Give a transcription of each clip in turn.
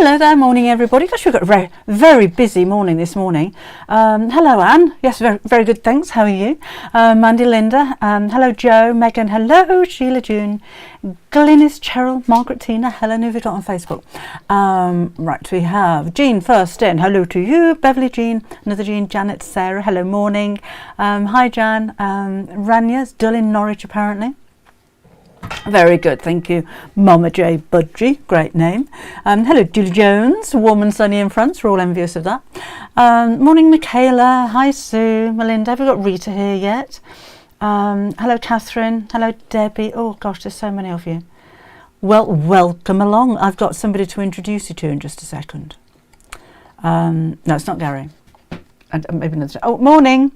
Hello there, morning everybody. Gosh, we've got a very, very busy morning this morning. Hello Anne, yes, very, very good, thanks. How are you? Mandy, Linda, hello Joe, Megan, hello Sheila, June, Glynis, Cheryl, Margaret, Tina, Helen, who've we got on Facebook? Right, we have Jean first in, hello to you, Beverly, Jean, another Jean, Janet, Sarah, hello morning. Hi Jan, Ranya's dull in Norwich apparently. Very good, thank you. Mama J Budgie, great name. Hello Julie Jones, warm and sunny in France, we're all envious of that. Morning Michaela, hi Sue, Melinda, have we got Rita here yet? Hello Catherine, hello Debbie, oh gosh there's so many of you. Well, welcome along. I've got somebody to introduce you to in just a second. No, it's not Gary. And maybe another. Oh, morning.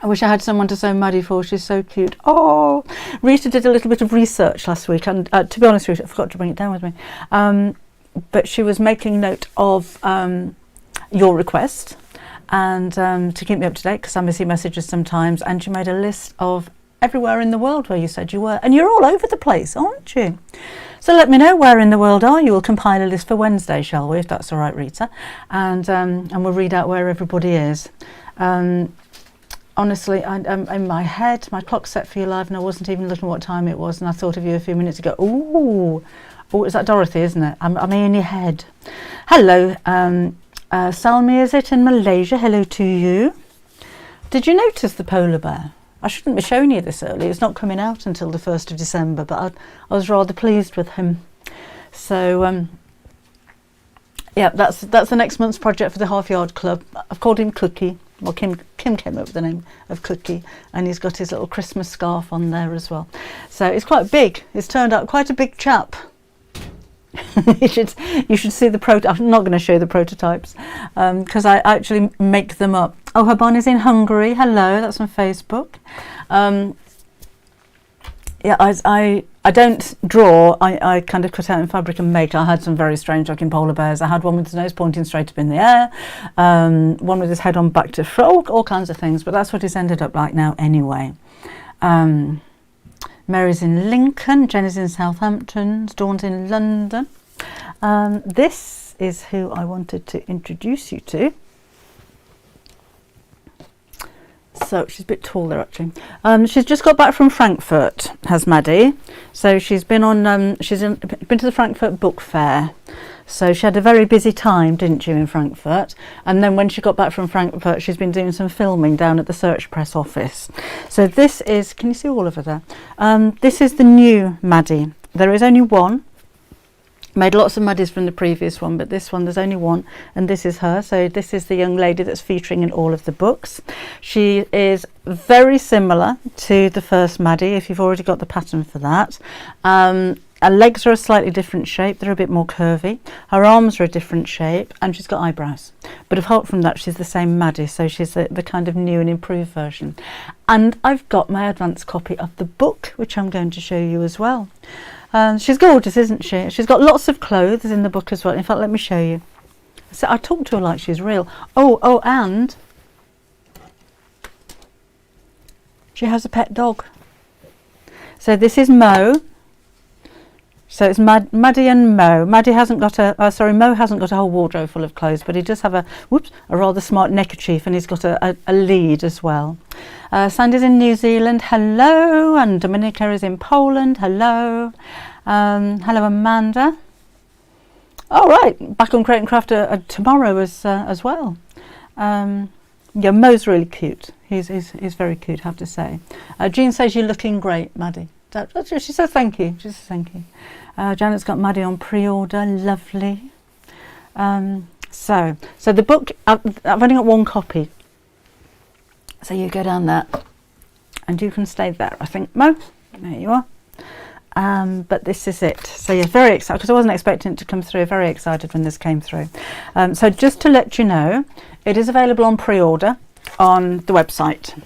I wish I had someone to sew Maddie for. She's so cute. Oh, Rita did a little bit of research last week, and to be honest with you, I forgot to bring it down with me. But she was making note of your request, and to keep me up to date, because I miss your messages sometimes. And she made a list of everywhere in the world where you said you were, and you're all over the place, aren't you? So let me know where in the world are you. We'll compile a list for Wednesday, shall we? If that's all right, Rita, and we'll read out where everybody is. Honestly, in my head, my clock's set for you live, and I wasn't even looking what time it was, and I thought of you a few minutes ago. Oh, is that Dorothy, isn't it? I'm in your head. Hello, Salmi, is it in Malaysia? Hello to you. Did you notice the polar bear? I shouldn't be showing you this early. It's not coming out until the 1st of December, but I was rather pleased with him. So, yeah, that's the next month's project for the Half Yard Club. I've called him Cookie. Well, Kim came up with the name of Cookie, and he's got his little Christmas scarf on there as well. So it's quite big. It's turned out quite a big chap. you should see the I'm not going to show the prototypes because I actually make them up. Oh, Habana's in Hungary. Hello, that's on Facebook. Yeah, I don't draw. I kind of cut out in fabric and make. I had some very strange looking polar bears. I had one with his nose pointing straight up in the air, one with his head on back to front, all kinds of things. But that's what it's ended up like now anyway. Mary's in Lincoln, Jenny's in Southampton, Dawn's in London. This is who I wanted to introduce you to. So she's a bit taller actually. She's just got back from Frankfurt, has Maddie. So she's been on. Been to the Frankfurt Book Fair. So she had a very busy time, didn't she, in Frankfurt? And then when she got back from Frankfurt, she's been doing some filming down at the Search Press office. So this is. Can you see all of her there? This is the new Maddie. There is only one. Made lots of Maddies from the previous one, but this one there's only one, and this is her. So this is the young lady that's featuring in all of the books. She is very similar to the first Maddie, if you've already got the pattern for that. Her legs are a slightly different shape, they're a bit more curvy. Her arms are a different shape, and she's got eyebrows. But apart from that, she's the same Maddie, so she's the kind of new and improved version. And I've got my advance copy of the book, which I'm going to show you as well. She's gorgeous, isn't she? She's got lots of clothes in the book as well. In fact, let me show you. So I talk to her like she's real. Oh, and she has a pet dog. So this is Mo. So it's Maddie and Mo. Maddie hasn't got Mo hasn't got a whole wardrobe full of clothes, but he does have a rather smart neckerchief, and he's got a lead as well. Sandy's in New Zealand, hello, and Dominica is in Poland, hello. Hello Amanda. All right, back on Crate and Craft tomorrow as well. Yeah, Mo's really cute. He's very cute, I have to say. Jean says you're looking great, Maddie. She says thank you. She says thank you. Janet's got Maddie on pre-order, lovely. So the book, I've only got one copy. So you go down there, and you can stay there, I think, Mo. There you are. But this is it. So you're very excited, because I wasn't expecting it to come through. Very excited when this came through. So just to let you know, it is available on pre-order on the website.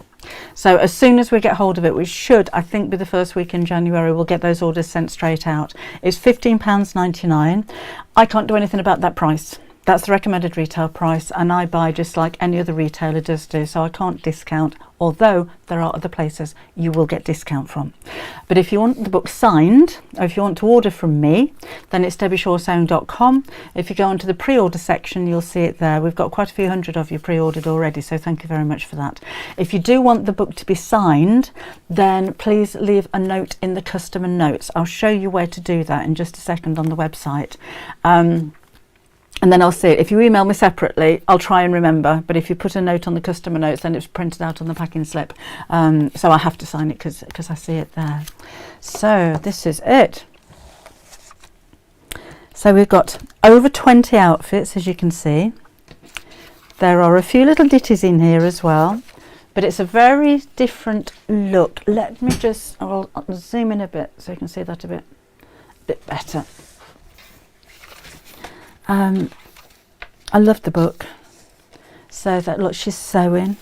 So as soon as we get hold of it, we should, I think, be the first week in January, we'll get those orders sent straight out. It's £15.99. I can't do anything about that price. That's the recommended retail price, and I buy just like any other retailer does do, so I can't discount, although there are other places you will get discount from. But if you want the book signed, or if you want to order from me, then it's debbieshawsewing.com. If you go onto the pre-order section, you'll see it there. We've got quite a few hundred of you pre-ordered already, so thank you very much for that. If you do want the book to be signed, then please leave a note in the customer notes. I'll show you where to do that in just a second on the website. And then I'll see it. If you email me separately, I'll try and remember. But if you put a note on the customer notes, then it's printed out on the packing slip. So I have to sign it because I see it there. So this is it. So we've got over 20 outfits, as you can see. There are a few little ditties in here as well. But it's a very different look. Let me just, I'll zoom in a bit so you can see that a bit better. I love the book. So that, look, she's sewing.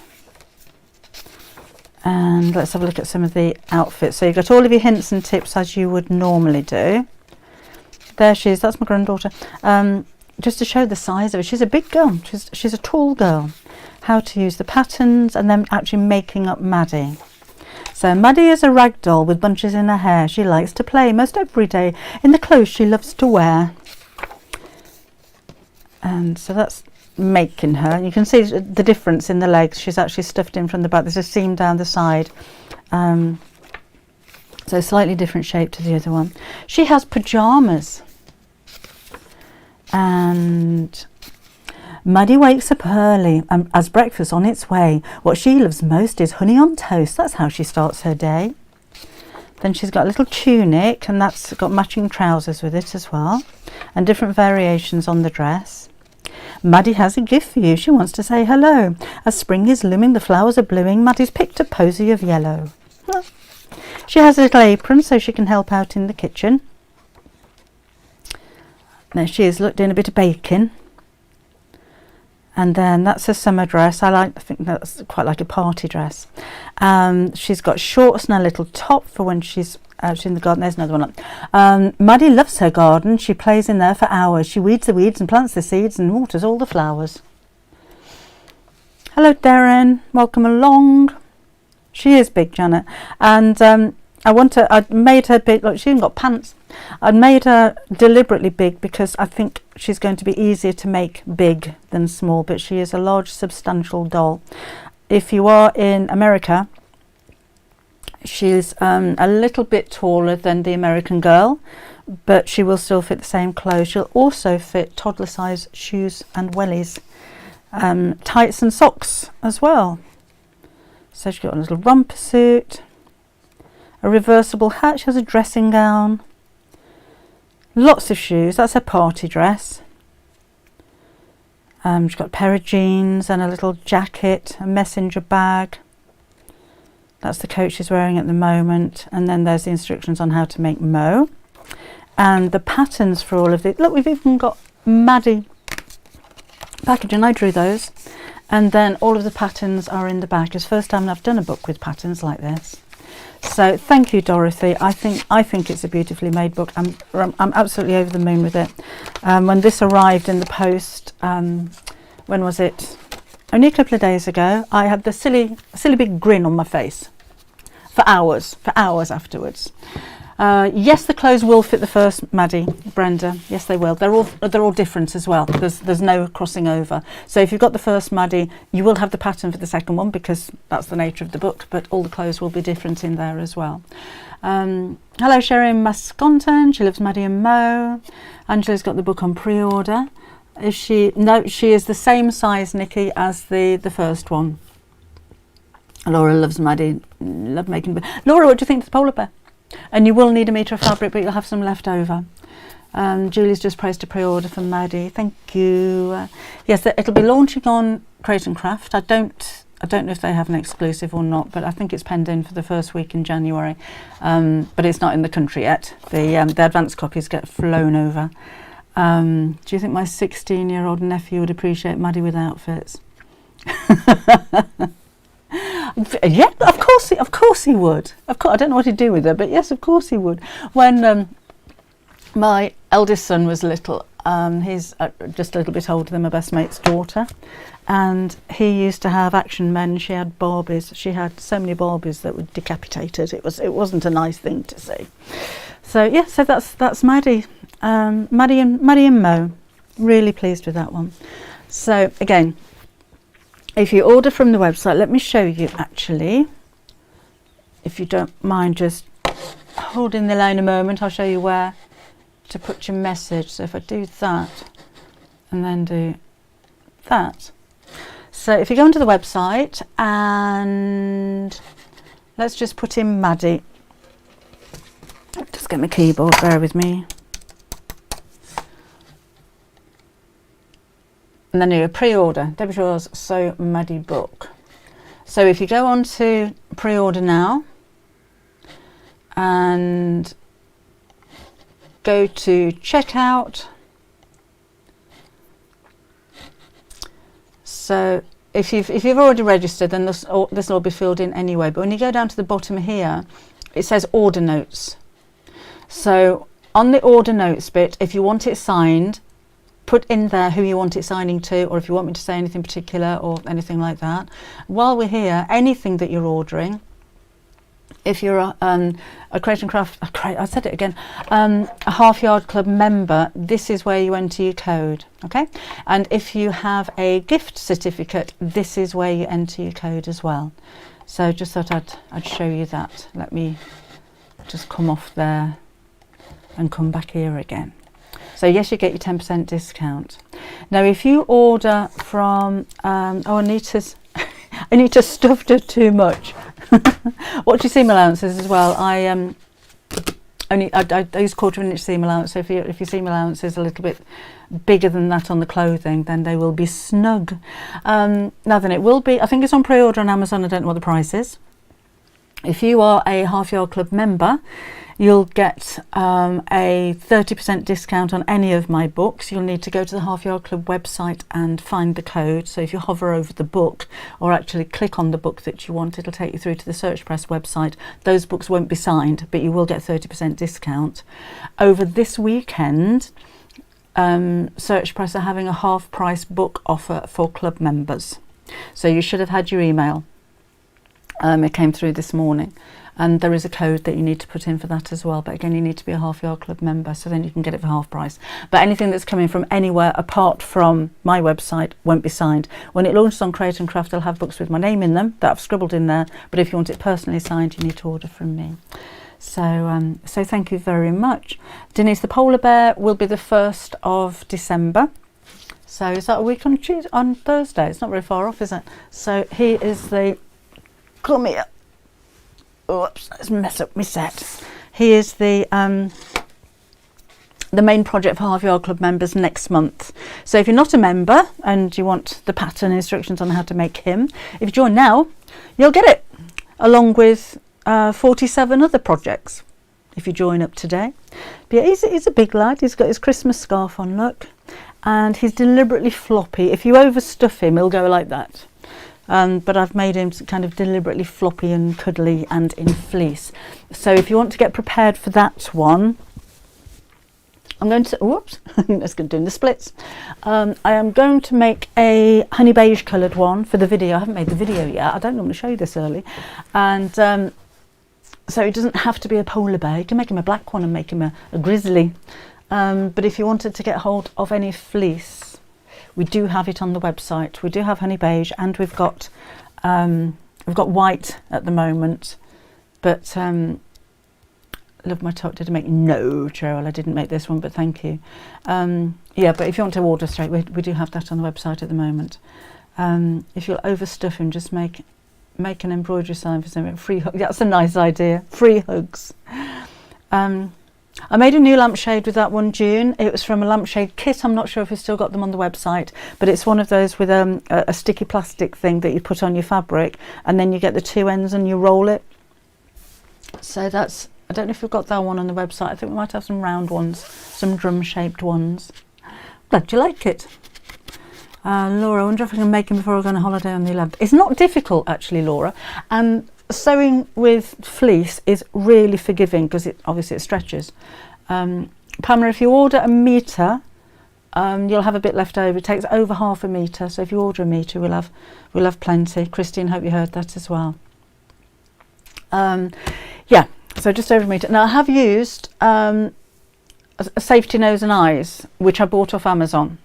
And let's have a look at some of the outfits. So you've got all of your hints and tips as you would normally do. There she is, that's my granddaughter. Just to show the size of her, she's a big girl, she's a tall girl. How to use the patterns, and then actually making up Maddie. So Maddie is a rag doll with bunches in her hair. She likes to play most every day in the clothes she loves to wear. And so that's making her. You can see the difference in the legs. She's actually stuffed in from the back. There's a seam down the side. So slightly different shape to the other one. She has pyjamas. And Maddie wakes up early and has breakfast on its way. What she loves most is honey on toast. That's how she starts her day. Then she's got a little tunic, and that's got matching trousers with it as well, and different variations on the dress. Maddie has a gift for you. She wants to say hello. As spring is looming, the flowers are blooming. Maddie's picked a posy of yellow. She has a little apron so she can help out in the kitchen. There she is, look, doing a bit of baking. And then that's a summer dress. I think that's quite like a party dress. She's got shorts and a little top for when she's out in the garden. There's another one. Maddie loves her garden. She plays in there for hours. She weeds the weeds and plants the seeds and waters all the flowers. Hello, Darren. Welcome along. She is big, Janet. And I'd made her big. Look, she even got pants. I'd made her deliberately big because I think she's going to be easier to make big than small, but she is a large, substantial doll. If you are in America, she's a little bit taller than the American girl, but she will still fit the same clothes. She'll also fit toddler size shoes and wellies, tights and socks as well. So she's got a little romper suit, a reversible hat. She has a dressing gown, lots of shoes. That's her party dress. She's got a pair of jeans and a little jacket, a messenger bag. That's the coat she's wearing at the moment. And then there's the instructions on how to make Mo. And the patterns for all of it. Look, we've even got Maddie packaging. I drew those. And then all of the patterns are in the back. It's the first time I've done a book with patterns like this. So thank you, Dorothy. I think it's a beautifully made book. I'm absolutely over the moon with it. When this arrived in the post, when was it? Only a couple of days ago. I had the silly big grin on my face for hours afterwards. Yes, the clothes will fit the first Maddie, Brenda. Yes, they will. They're all different as well. There's no crossing over. So if you've got the first Maddie, you will have the pattern for the second one because that's the nature of the book. But all the clothes will be different in there as well. Hello, Sherry Masconton. She loves Maddie and Mo. Angela's got the book on pre-order. Is she? No, she is the same size, Nikki, as the first one. Laura loves Maddie. Love making. Laura, what do you think of the polar bear? And you will need a metre of fabric, but you'll have some left over. Julie's just praised a pre-order for Maddie. Thank you. Yes, it'll be launching on Crate and Craft. I don't know if they have an exclusive or not, but I think it's penned in for the first week in January. But it's not in the country yet. The advance copies get flown over. Do you think my 16-year-old nephew would appreciate Maddie with outfits? Yeah, of course he would. Of course, I don't know what he'd do with her, but yes, of course he would. When My eldest son was little. He's just a little bit older than my best mate's daughter, and he used to have action men. She had Barbies. She had so many Barbies that were decapitated. It wasn't a nice thing to see. So yeah, so that's Maddie, Maddie and Mo. Really pleased with that one. So again, if you order from the website, let me show you actually, if you don't mind just holding the line a moment. I'll show you where to put your message. So if I do that and then do that, so if you go onto the website and let's just put in Maddie, just get my keyboard, bear with me, and then do a pre-order, Debbie Shaw's So Maddie book. So if you go on to pre-order now and go to checkout. So if you've already registered, then this will all be filled in anyway. But when you go down to the bottom here, it says order notes. So on the order notes bit, if you want it signed, put in there who you want it signing to, or if you want me to say anything particular or anything like that. While we're here, anything that you're ordering, if you're a Create and Craft, I said it again, a Half Yard Club member, this is where you enter your code, okay? And if you have a gift certificate, this is where you enter your code as well. So just thought I'd show you that. Let me just come off there and come back here again. So yes, you get your 10% discount. Now if you order from, oh, Anita's stuffed her too much. Watch your seam allowances as well. I use 1/4 inch seam allowance, so if your seam allowance is a little bit bigger than that on the clothing, then they will be snug. Now then, it will be, I think it's on pre-order on Amazon, I don't know what the price is. If you are a Half Yard Club member, you'll get a 30% discount on any of my books. You'll need to go to the Half Yard Club website and find the code. So if you hover over the book or actually click on the book that you want, it'll take you through to the Search Press website. Those books won't be signed, but you will get 30% discount. Over this weekend, Search Press are having a half price book offer for club members. So you should have had your email. It came through this morning. And there is a code that you need to put in for that as well. But again, you need to be a Half Yard Club member, so then you can get it for half price. But anything that's coming from anywhere apart from my website won't be signed. When it launches on Create and Craft, I'll have books with my name in them that I've scribbled in there. But if you want it personally signed, you need to order from me. So, so thank you very much. Denise the Polar Bear will be the 1st of December. So is that a week on Tuesday, on Thursday? It's not very far off, is it? So he is the, come here. Oops, let's mess up my set. He is the main project for Half Yard Club members next month. So if you're not a member and you want the pattern instructions on how to make him, if you join now, you'll get it, along with 47 other projects if you join up today. But yeah, he's a big lad. He's got his Christmas scarf on, look, and he's deliberately floppy. If you overstuff him, he'll go like that. But I've made him kind of deliberately floppy and cuddly and in fleece. So if you want to get prepared for that one, I'm going to, whoops, let's go doing the splits. I am going to make a honey beige coloured one for the video. I haven't made the video yet. I don't normally show you this early. And so it doesn't have to be a polar bear. You can make him a black one and make him a grizzly. But if you wanted to get hold of any fleece, we do have it on the website. We do have honey beige, and we've got white at the moment. But love my top. Did I make? No, Cheryl, I didn't make this one, but thank you. Yeah, but if you want to order straight, we do have that on the website at the moment. If you'll overstuff him, just make an embroidery sign for something. Free hug. That's a nice idea. Free hugs. I made a new lampshade with that one, June. It was from a lampshade kit. I'm not sure if we've still got them on the website, but it's one of those with a sticky plastic thing that you put on your fabric, and then you get the two ends and you roll it. So that's, I don't know if we've got that one on the website. I think we might have some round ones, some drum-shaped ones. Glad you like it. Laura, I wonder if I can make them before I go on a holiday on the 11th. It's not difficult, actually, Laura. And sewing with fleece is really forgiving because obviously it stretches. Pamela, if you order a metre, you'll have a bit left over. It takes over half a metre, so if you order a metre, we'll have plenty. Christine, hope you heard that as well. Yeah, so just over a metre. Now I have used a safety nose and eyes, which I bought off Amazon,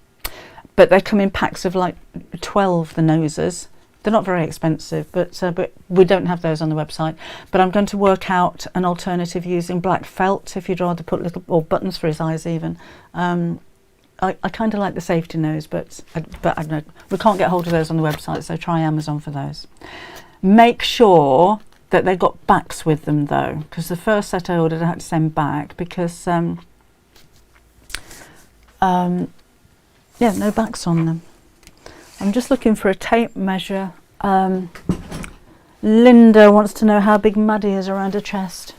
but they come in packs of like 12, the noses. They're not very expensive, but we don't have those on the website. But I'm going to work out an alternative using black felt, if you'd rather put little, or buttons for his eyes even. I kind of like the safety nose, but I don't know. We can't get hold of those on the website, so try Amazon for those. Make sure that they got backs with them though, because the first set I ordered I had to send back because yeah, no backs on them. I'm just looking for a tape measure. Linda wants to know how big Maddie is around her chest.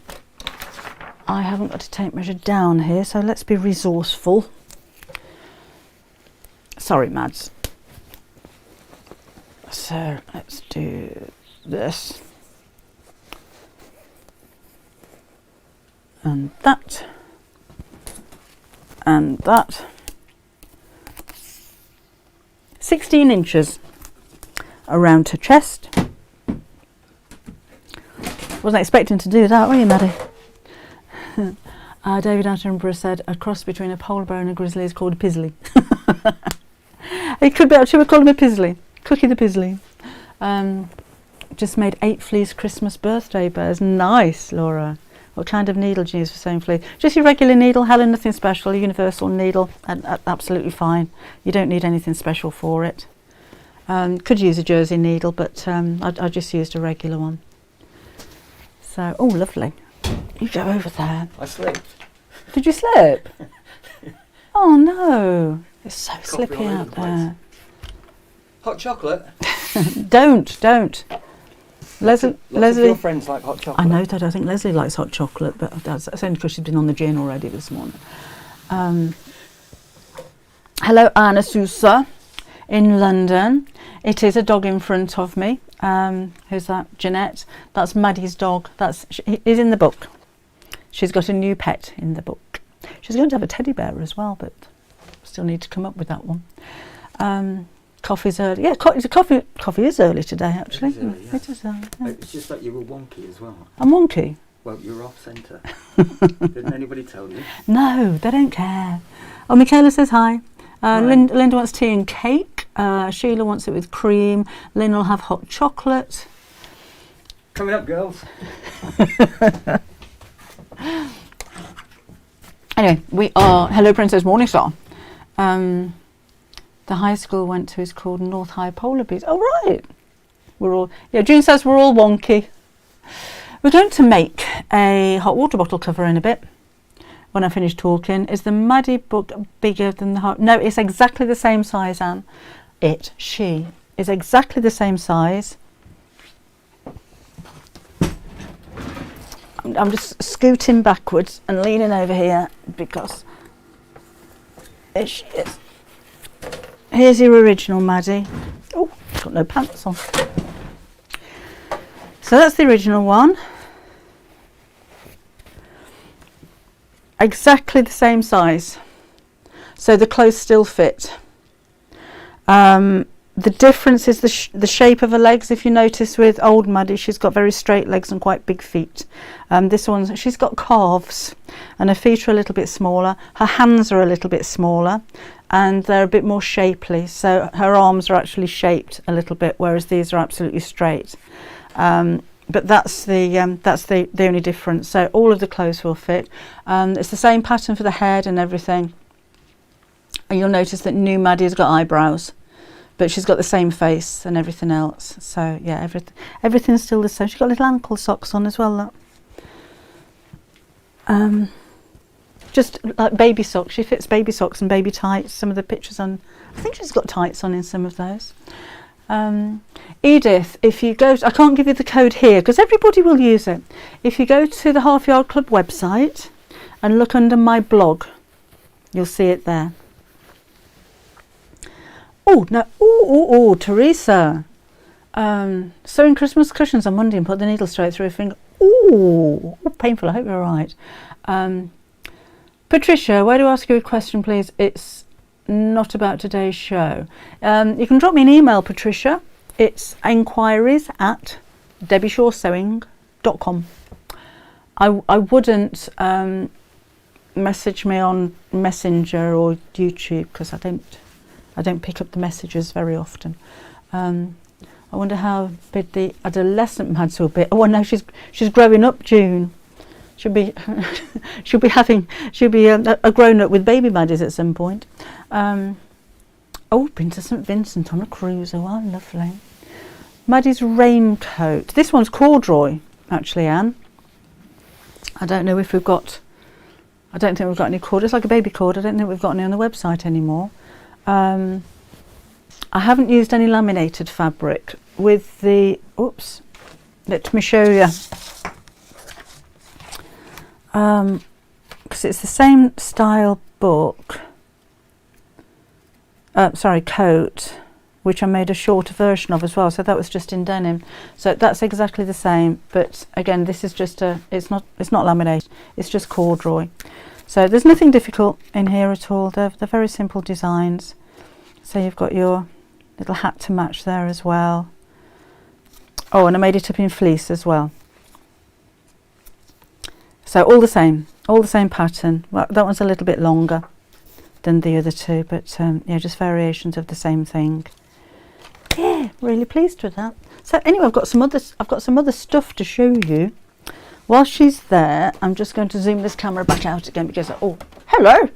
I haven't got a tape measure down here, so let's be resourceful. Sorry, Mads. So let's do this. And that. And that. 16 inches around her chest. Wasn't expecting to do that, were you, Maddie? David Attenborough said a cross between a polar bear and a grizzly is called a pizzly. It could be, actually, we call him a pizzly. Cookie the pizzly. Just made 8 fleece Christmas birthday bears. Nice, Laura. What kind of needle do you use for sewing fleece? Just your regular needle, Helen, nothing special, a universal needle, and absolutely fine. You don't need anything special for it. Could use a jersey needle, but I just used a regular one. So, oh, lovely. You go over there. I slipped. Did you slip? Oh no, it's so slippy out there. Hot chocolate? Don't. Leslie, Lots of your friends like hot chocolate. I know that. I think Leslie likes hot chocolate, but that's only because she's been on the gin already this morning. Hello, Anna Sousa in London. It is a dog in front of me. Who's that? Jeanette. That's Maddie's dog. He's in the book. She's got a new pet in the book. She's going to have a teddy bear as well, but still need to come up with that one. Coffee's early. Yeah, coffee is early today, actually. It is early, yeah. It is early. Yeah. It's just that you were wonky as well. I'm wonky? Well, you're off centre. Didn't anybody tell you? No, they don't care. Oh, Michaela says hi. Right. Linda wants tea and cake. Sheila wants it with cream. Lynn will have hot chocolate. Coming up, girls. Anyway, we are Hello Princess Morningstar. The high school went to is called North High Polar Bees. Oh right, June says we're all wonky. We're going to make a hot water bottle cover in a bit. When I finish talking, is the Maddie book bigger than the hot? No, it's exactly the same size, Anne. She is exactly the same size. I'm just scooting backwards and leaning over here because there she is. Here's your original Maddie. Oh, got no pants on. So that's the original one. Exactly the same size. So the clothes still fit. The difference is the shape of her legs. If you notice with old Maddie, she's got very straight legs and quite big feet. This one, she's got calves and her feet are a little bit smaller. Her hands are a little bit smaller and they're a bit more shapely. So her arms are actually shaped a little bit, whereas these are absolutely straight. But that's the only difference. So all of the clothes will fit. It's the same pattern for the head and everything. And you'll notice that new Maddie has got eyebrows, but she's got the same face and everything else. So yeah, everything's still the same. She's got little ankle socks on as well. Look. Just like baby socks. She fits baby socks and baby tights. Some of the pictures on, I think she's got tights on in some of those. Edith, if you go, I can't give you the code here because everybody will use it. If you go to the Half Yard Club website and look under my blog, you'll see it there. Oh no! Oh, Teresa, sewing Christmas cushions on Monday and put the needle straight through her finger. Oh, painful. I hope you're all right. Patricia, where to ask you a question, please? It's not about today's show. You can drop me an email, Patricia. It's enquiries@debbieshawsewing.com. I wouldn't message me on Messenger or YouTube because I don't pick up the messages very often. I wonder how big the adolescent Mads will be. Oh, no, she's growing up, June. She'll be a grown up with baby Maddies at some point. Been to St Vincent on a cruise. Oh, how lovely. Maddie's raincoat. This one's corduroy, actually, Anne. I don't think we've got any cord. It's like a baby cord. I don't think we've got any on the website anymore. I haven't used any laminated fabric with the. Oops. Let me show you. Because it's the same style book. Coat, which I made a shorter version of as well. So that was just in denim. So that's exactly the same. But again, this is just it's not laminated. It's just corduroy. So there's nothing difficult in here at all. They're very simple designs. So you've got your little hat to match there as well. Oh, and I made it up in fleece as well. So all the same pattern. Well, that one's a little bit longer than the other two, but yeah, just variations of the same thing. Yeah, really pleased with that. So anyway, I've got some other stuff to show you. While she's there, I'm just going to zoom this camera back out again because hello.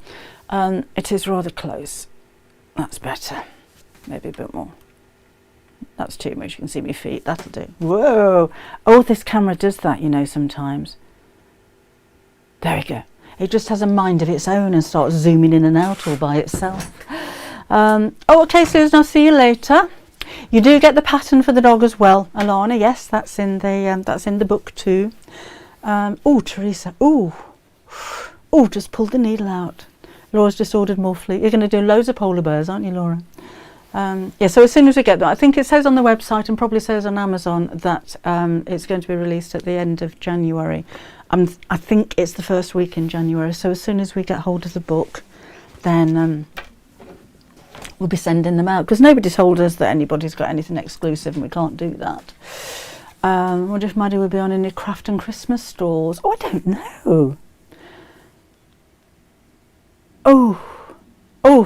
It is rather close. That's better. Maybe a bit more. That's too much. You can see my feet. That'll do. Whoa! Oh, this camera does that, you know, sometimes. There we go. It just has a mind of its own and starts zooming in and out all by itself. Okay, Susan, I'll see you later. You do get the pattern for the dog as well, Alana. Yes, that's in the book too. Teresa. Just pulled the needle out. Laura's just ordered more fleece. You're going to do loads of polar bears, aren't you, Laura? Yeah, so as soon as we get that, I think it says on the website and probably says on Amazon that it's going to be released at the end of January. I think it's the first week in January, so as soon as we get hold of the book, then we'll be sending them out, because nobody told us that anybody's got anything exclusive and we can't do that. I wonder if Maddie will be on any craft and Christmas stalls. I don't know.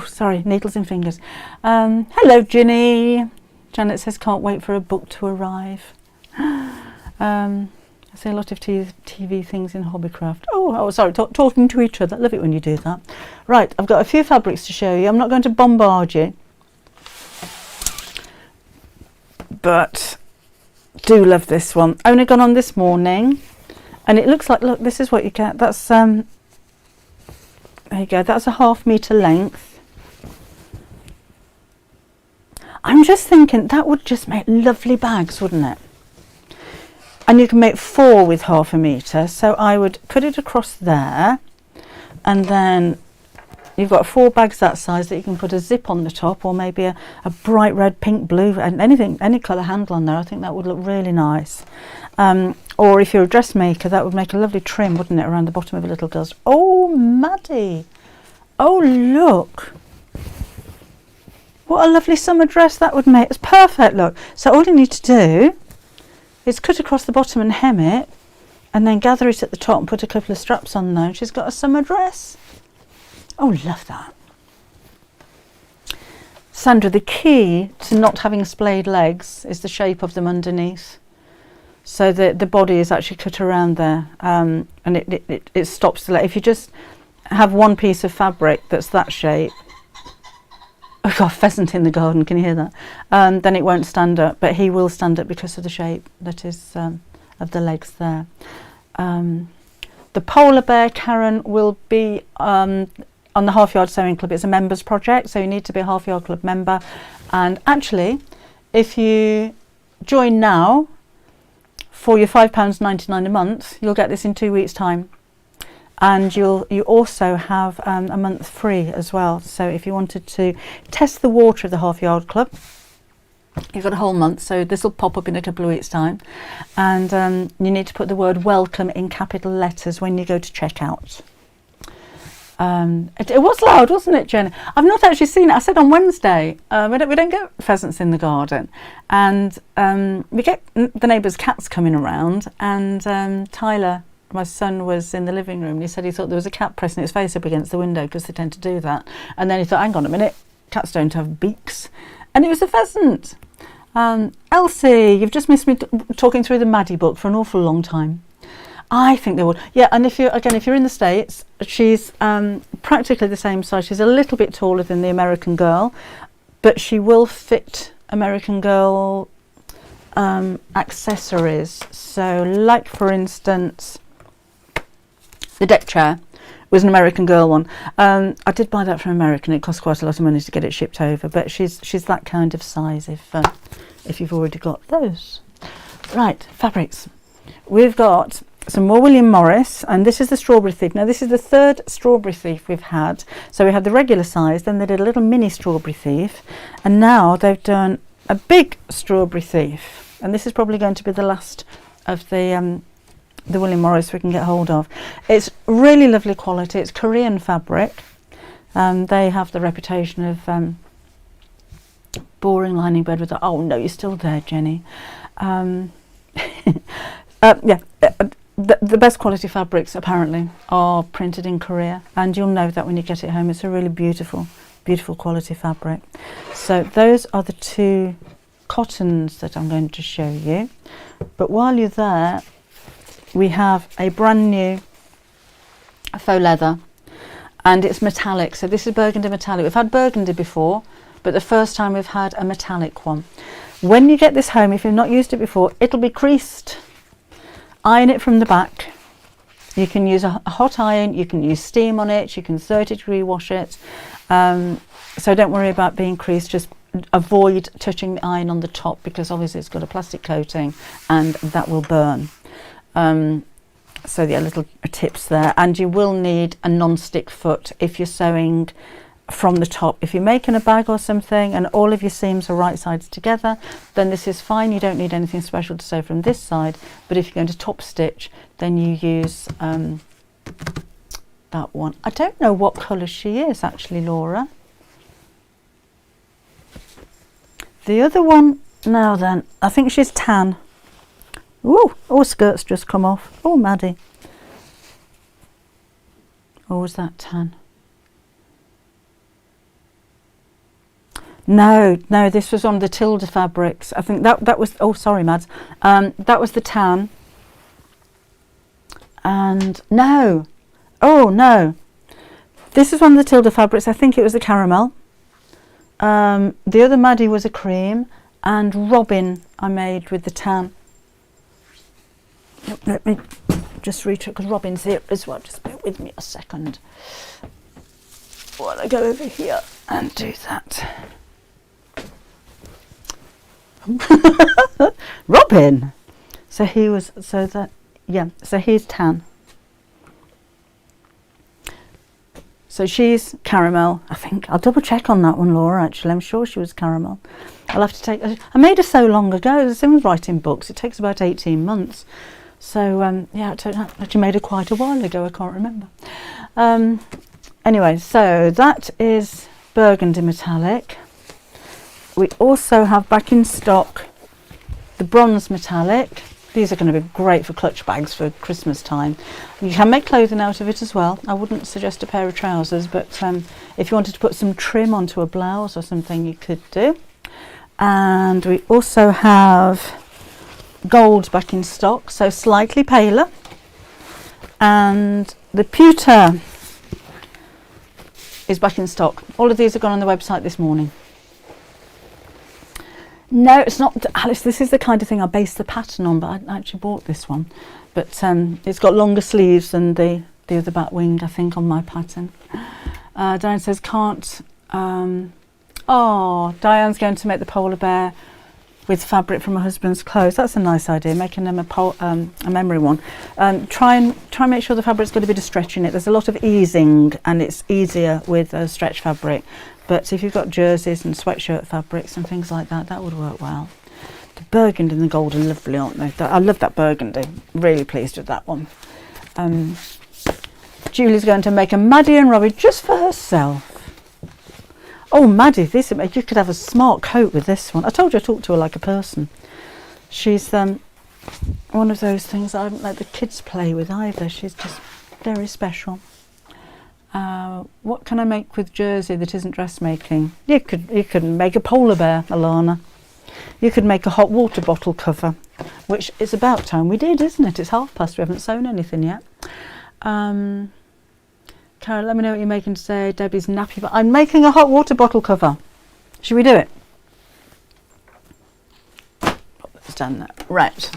Sorry, needles and fingers. Hello, Ginny. Janet says, can't wait for a book to arrive. I see a lot of TV things in Hobbycraft. Sorry, talking to each other. I love it when you do that. Right, I've got a few fabrics to show you. I'm not going to bombard you, but do love this one. Only gone on this morning, and it looks like, look, this is what you get. That's there you go. That's a 1/2 meter length. I'm just thinking that would just make lovely bags, wouldn't it? And you can make 4 with 1/2 meter. So I would cut it across there, and then you've got 4 bags that size that you can put a zip on the top, or maybe a bright red, pink, blue, and any colour handle on there. I think that would look really nice. Or if you're a dressmaker, that would make a lovely trim, wouldn't it, around the bottom of a little girl's. Oh, Maddie! Oh, look! What a lovely summer dress that would make. It's perfect, look. So all you need to do is cut across the bottom and hem it, and then gather it at the top and put a couple of straps on there. She's got a summer dress. Oh, love that. Sandra, the key to not having splayed legs is the shape of them underneath. So the body is actually cut around there, and it stops the leg. If you just have one piece of fabric that's that shape, oh God, pheasant in the garden, can you hear that? Then it won't stand up, but he will stand up because of the shape that is of the legs there. The polar bear, Karen, will be on the Half Yard Sewing Club. It's a members project, so you need to be a Half Yard Club member. And actually, if you join now for your £5.99 a month, you'll get this in 2 weeks' time. And you also have a month free as well. So if you wanted to test the water of the Half Yard Club, you've got a whole month. So this will pop up in a couple of weeks' time. And you need to put the word welcome in capital letters when you go to checkout. It was loud, wasn't it, Jen? I've not actually seen it. I said on Wednesday, we don't get pheasants in the garden, and we get the neighbours' cats coming around, and Tyler, my son, was in the living room and he said he thought there was a cat pressing its face up against the window because they tend to do that, and then he thought, hang on a minute, cats don't have beaks, and it was a pheasant. Elsie, you've just missed me talking through the Maddie book for an awful long time. I think they would. Yeah, and if you're in the States, she's practically the same size. She's a little bit taller than the American Girl, but she will fit American Girl accessories. So, like for instance, the deck chair was an American Girl one. I did buy that from American. It cost quite a lot of money to get it shipped over, but she's that kind of size if you've already got those. Right, fabrics. We've got some more William Morris, and this is the Strawberry Thief. Now this is the third Strawberry Thief we've had. So we had the regular size, then they did a little mini Strawberry Thief, and now they've done a big Strawberry Thief, and this is probably going to be the last of the William Morris we can get hold of. It's really lovely quality. It's Korean fabric. They have the reputation of boring lining bed with oh no, you're still there, Jenny. The best quality fabrics apparently are printed in Korea, and you'll know that when you get it home. It's a really beautiful quality fabric. So those are the two cottons that I'm going to show you. But while you're there, we have a brand new faux leather, and it's metallic. So this is burgundy metallic. We've had burgundy before, but the first time we've had a metallic one. When you get this home, if you've not used it before, it'll be creased. Iron it from the back. You can use a hot iron, you can use steam on it, you can 30-degree wash it. So don't worry about being creased, just avoid touching the iron on the top, because obviously it's got a plastic coating and that will burn. So yeah, little tips there. And you will need a non-stick foot if you're sewing from the top. If you're making a bag or something and all of your seams are right sides together, then this is fine. You don't need anything special to sew from this side. But if you're going to top stitch, then you use that one. I don't know what colour she is actually, Laura. The other one, now then, I think she's tan. Ooh, oh, skirt's just come off. Oh, Maddie. Or was that tan? No, this was on the Tilda fabrics. I think that was, oh sorry Mads, that was the tan. And no, oh no, this is one of the Tilda fabrics. I think it was the caramel. The other Maddie was a cream, and Robin I made with the tan. Let me just reach it, because Robin's here as well. Just bear with me a second while I go over here and do that. Robin. So he was, so that, yeah, so he's tan. So she's caramel, I think. I'll double check on that one, Laura, actually. I'm sure she was caramel. I'll have to take, I made her so long ago. The same with writing books. It takes about 18 months. So, yeah, I actually made her quite a while ago. I can't remember. Anyway, so that is burgundy metallic. We also have back in stock the bronze metallic. These are going to be great for clutch bags for Christmas time. You can make clothing out of it as well. I wouldn't suggest a pair of trousers, but if you wanted to put some trim onto a blouse or something, you could do. And we also have gold back in stock, so slightly paler. And the pewter is back in stock. All of these have gone on the website this morning. No, it's not, Alice, this is the kind of thing I base the pattern on, but I actually bought this one. But it's got longer sleeves than the other back wing, I think, on my pattern. Diane says, can't... oh, Diane's going to make the polar bear with fabric from her husband's clothes. That's a nice idea, making them a memory one. Try and make sure the fabric's got a bit of stretch in it. There's a lot of easing, and it's easier with stretch fabric. But if you've got jerseys and sweatshirt fabrics and things like that, that would work well. The burgundy and the gold are lovely, aren't they? I love that burgundy. Really pleased with that one. Julie's going to make a Maddie and Robbie just for herself. Oh, Maddie, you could have a smart coat with this one. I told you I talked to her like a person. She's one of those things I haven't let the kids play with either. She's just very special. What can I make with jersey that isn't dressmaking? You could make a polar bear, Alana. You could make a hot water bottle cover, which is about time we did, isn't it? It's past. We haven't sewn anything yet. Carol, let me know what you're making today. Debbie's nappy, but I'm making a hot water bottle cover. Should we do it? Let's done that. Right.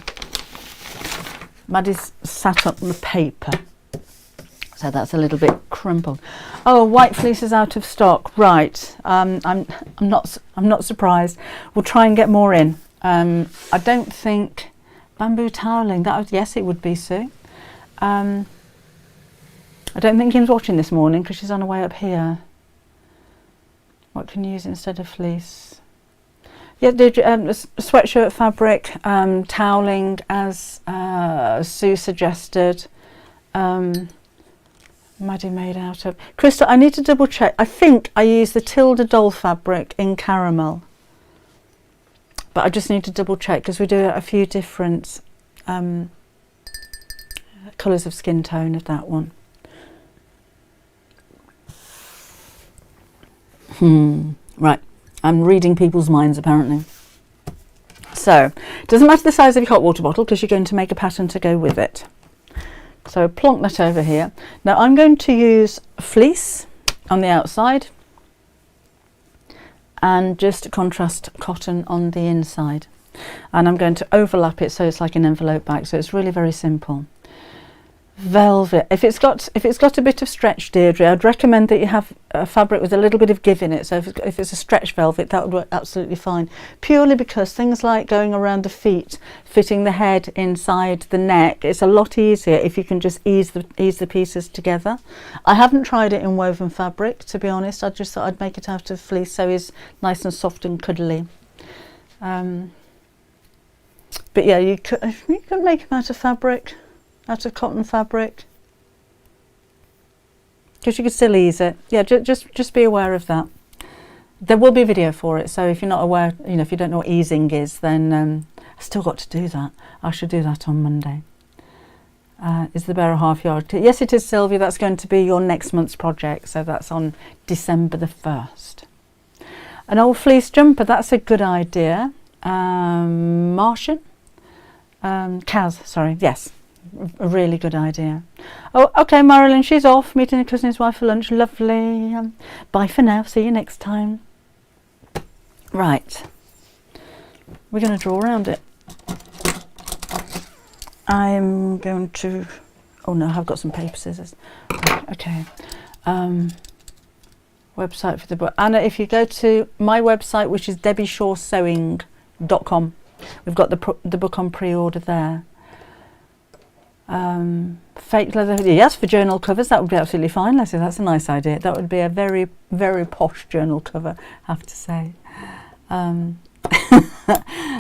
Maddie's sat up on the paper, so that's a little bit crumpled. Oh, white fleece is out of stock. Right. I'm not surprised. We'll try and get more in. I don't think bamboo toweling. Yes, it would be Sue. I don't think Kim's watching this morning because she's on her way up here. What can you use instead of fleece? Yeah, sweatshirt fabric, toweling as Sue suggested. Maddie made out of. Crystal, I need to double check. I think I used the Tilda doll fabric in caramel. But I just need to double check because we do a few different colours of skin tone of that one. Right, I'm reading people's minds apparently. So, it doesn't matter the size of your hot water bottle because you're going to make a pattern to go with it. So plonk that over here. Now I'm going to use fleece on the outside and just contrast cotton on the inside. And I'm going to overlap it so it's like an envelope bag. So it's really very simple. Velvet. If it's got a bit of stretch, Deirdre, I'd recommend that you have a fabric with a little bit of give in it. So if it's a stretch velvet, that would work absolutely fine. Purely because things like going around the feet, fitting the head inside the neck, it's a lot easier if you can just ease the pieces together. I haven't tried it in woven fabric, to be honest. I just thought I'd make it out of fleece so it's nice and soft and cuddly. But yeah, you could make them out of fabric. Out of cotton fabric, because you could still ease it. Yeah, just be aware of that. There will be a video for it, so if you're not aware, if you don't know what easing is, then I still got to do that. I should do that on Monday. Is the bear a half yard? Yes, it is, Sylvia. That's going to be your next month's project, so that's on December the 1st. An old fleece jumper, that's a good idea. Martian? Kaz, sorry, yes. A really good idea. Oh, okay, Marilyn, she's off meeting her cousin and his wife for lunch. Lovely. Bye for now. See you next time. Right. We're going to draw around it. I'm going to... Oh, no, I've got some paper scissors. Right, okay. Website for the book. Anna, if you go to my website, which is debbieshawsewing.com, we've got the book on pre-order there. Fake leather, yes, for journal covers, that would be absolutely fine, Leslie. That's a nice idea. That would be a very, very posh journal cover, I have to say.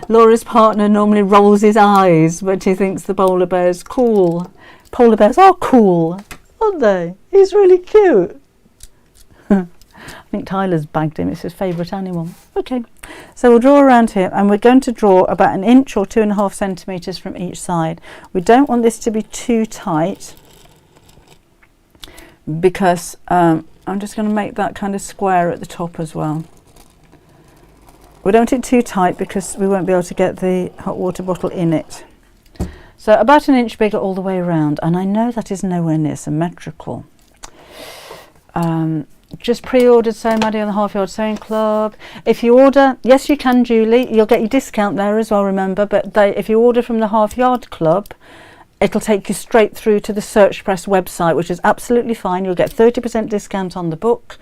Laura's partner normally rolls his eyes, but he thinks the polar bear's cool. Polar bears are cool, aren't they? He's really cute. I think Tyler's bagged him. It's his favourite animal. Okay, so we'll draw around here, and we're going to draw about 1 inch or 2.5 centimetres from each side. We don't want this to be too tight because I'm just going to make that kind of square at the top as well. We don't want it too tight because we won't be able to get the hot water bottle in it. So about 1 inch bigger all the way around, and I know that is nowhere near symmetrical. Just pre-ordered Sew Maddie on the Half Yard Sewing Club. If you order, yes you can, Julie, you'll get your discount there as well, remember, but if you order from the Half Yard Club, it'll take you straight through to the Search Press website, which is absolutely fine. You'll get 30% discount on the book,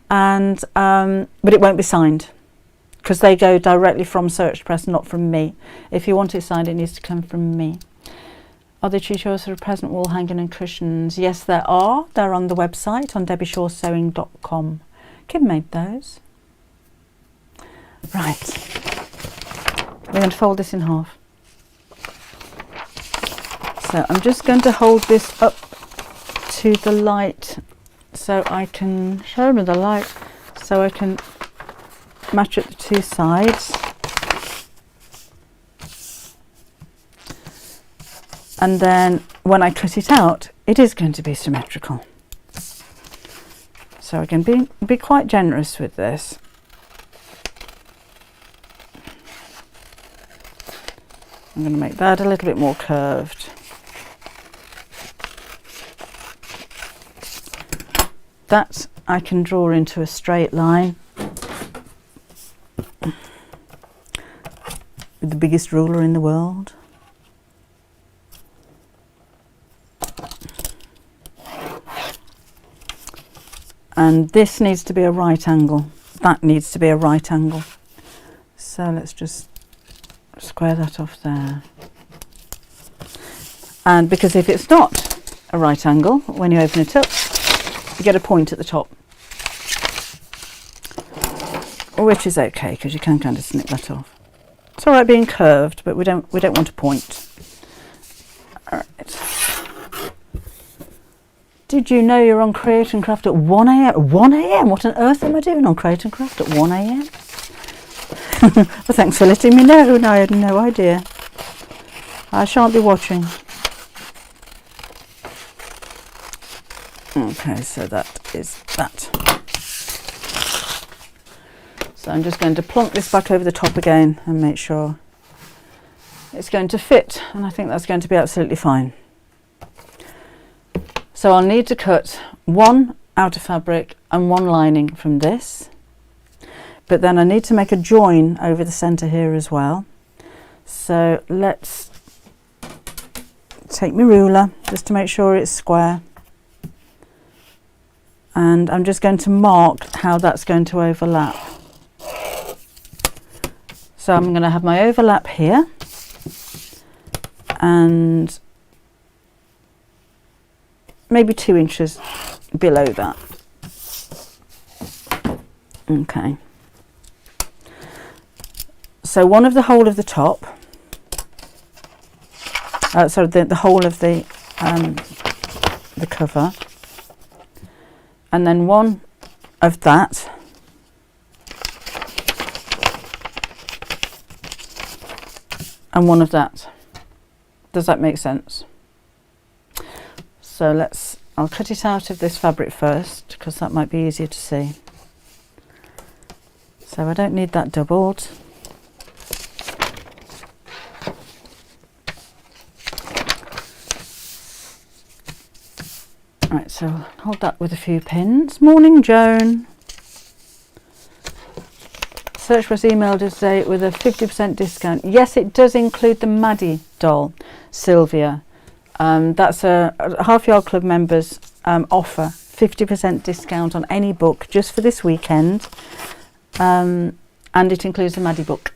and but it won't be signed because they go directly from Search Press, not from me. If you want it signed, it needs to come from me. Are there choices for present wall hanging and cushions? Yes, there are. They're on the website on debbieshawsewing.com. Kim made those. Right. We're going to fold this in half. So I'm just going to hold this up to the light so I can show me the light so I can match up the two sides. And then when I cut it out, it is going to be symmetrical. So I can be quite generous with this. I'm going to make that a little bit more curved. That I can draw into a straight line with the biggest ruler in the world. And this needs to be a right angle. That needs to be a right angle. So let's just square that off there. And because if it's not a right angle, when you open it up, you get a point at the top. Which is okay, because you can kind of snip that off. It's all right being curved, but we don't want a point. All right. Did you know you're on Create and Craft at 1 a.m? 1 a.m? What on earth am I doing on Create and Craft at 1 a.m? Well, thanks for letting me know. No, I had no idea. I shan't be watching. Okay, so that is that. So I'm just going to plonk this back over the top again and make sure it's going to fit, and I think that's going to be absolutely fine. So I'll need to cut one outer fabric and one lining from this, but then I need to make a join over the centre here as well. So let's take my ruler just to make sure it's square, and I'm just going to mark how that's going to overlap. So I'm going to have my overlap here, and maybe 2 inches below that. Okay. So one of the whole of the top, sorry, the whole of the cover, and then one of that, and one of that. Does that make sense? So I'll cut it out of this fabric first, because that might be easier to see. So I don't need that doubled. Right, so hold that with a few pins. Morning, Joan. Searchpress emailed us today with a 50% discount. Yes, it does include the Maddie doll, Sylvia. That's a Half Yard Club members offer 50% discount on any book just for this weekend, and it includes the Maddie book.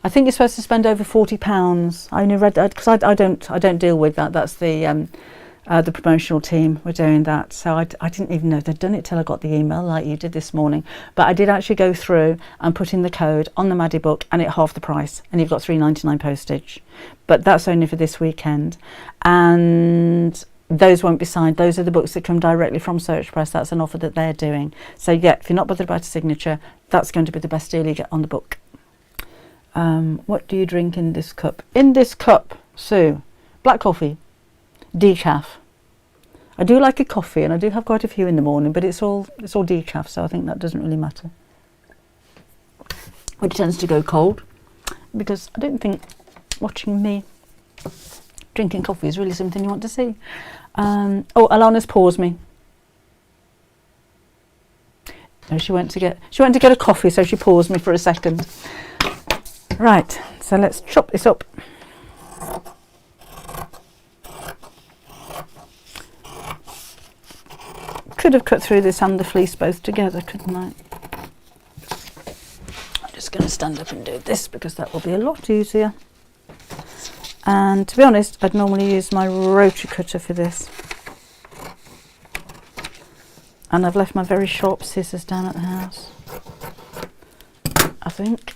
I think you're supposed to spend over £40. I only read that because I don't deal with that. That's the promotional team were doing that, so I didn't even know they'd done it till I got the email like you did this morning. But I did actually go through and put in the code on the Maddie book, and it half the price, and you've got £3.99 postage. But that's only for this weekend, and those won't be signed. Those are the books that come directly from Searchpress. That's an offer that they're doing. So yeah, if you're not bothered about a signature, that's going to be the best deal you get on the book. What do you drink in this cup? In this cup, Sue, black coffee, decaf. I do like a coffee, and I do have quite a few in the morning, but it's all decaf, so I think that doesn't really matter. Which tends to go cold, because I don't think watching me drinking coffee is really something you want to see. Oh, Alana's paused me. No, she went to get a coffee, so she paused me for a second. Right, so let's chop this up. Could have cut through this and the fleece both together, couldn't I? I'm just going to stand up and do this because that will be a lot easier. And to be honest, I'd normally use my rotary cutter for this. And I've left my very sharp scissors down at the house, I think.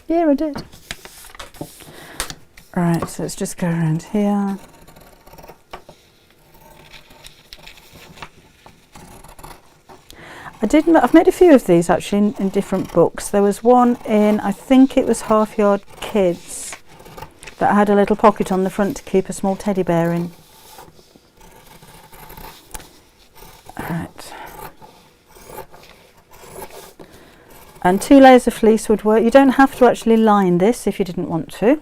Yeah, I did. Right, so let's just go around here. I've made a few of these actually in different books. There was one in, I think it was Half Yard Kids, that had a little pocket on the front to keep a small teddy bear in. Right. And 2 layers of fleece would work. You don't have to actually line this if you didn't want to.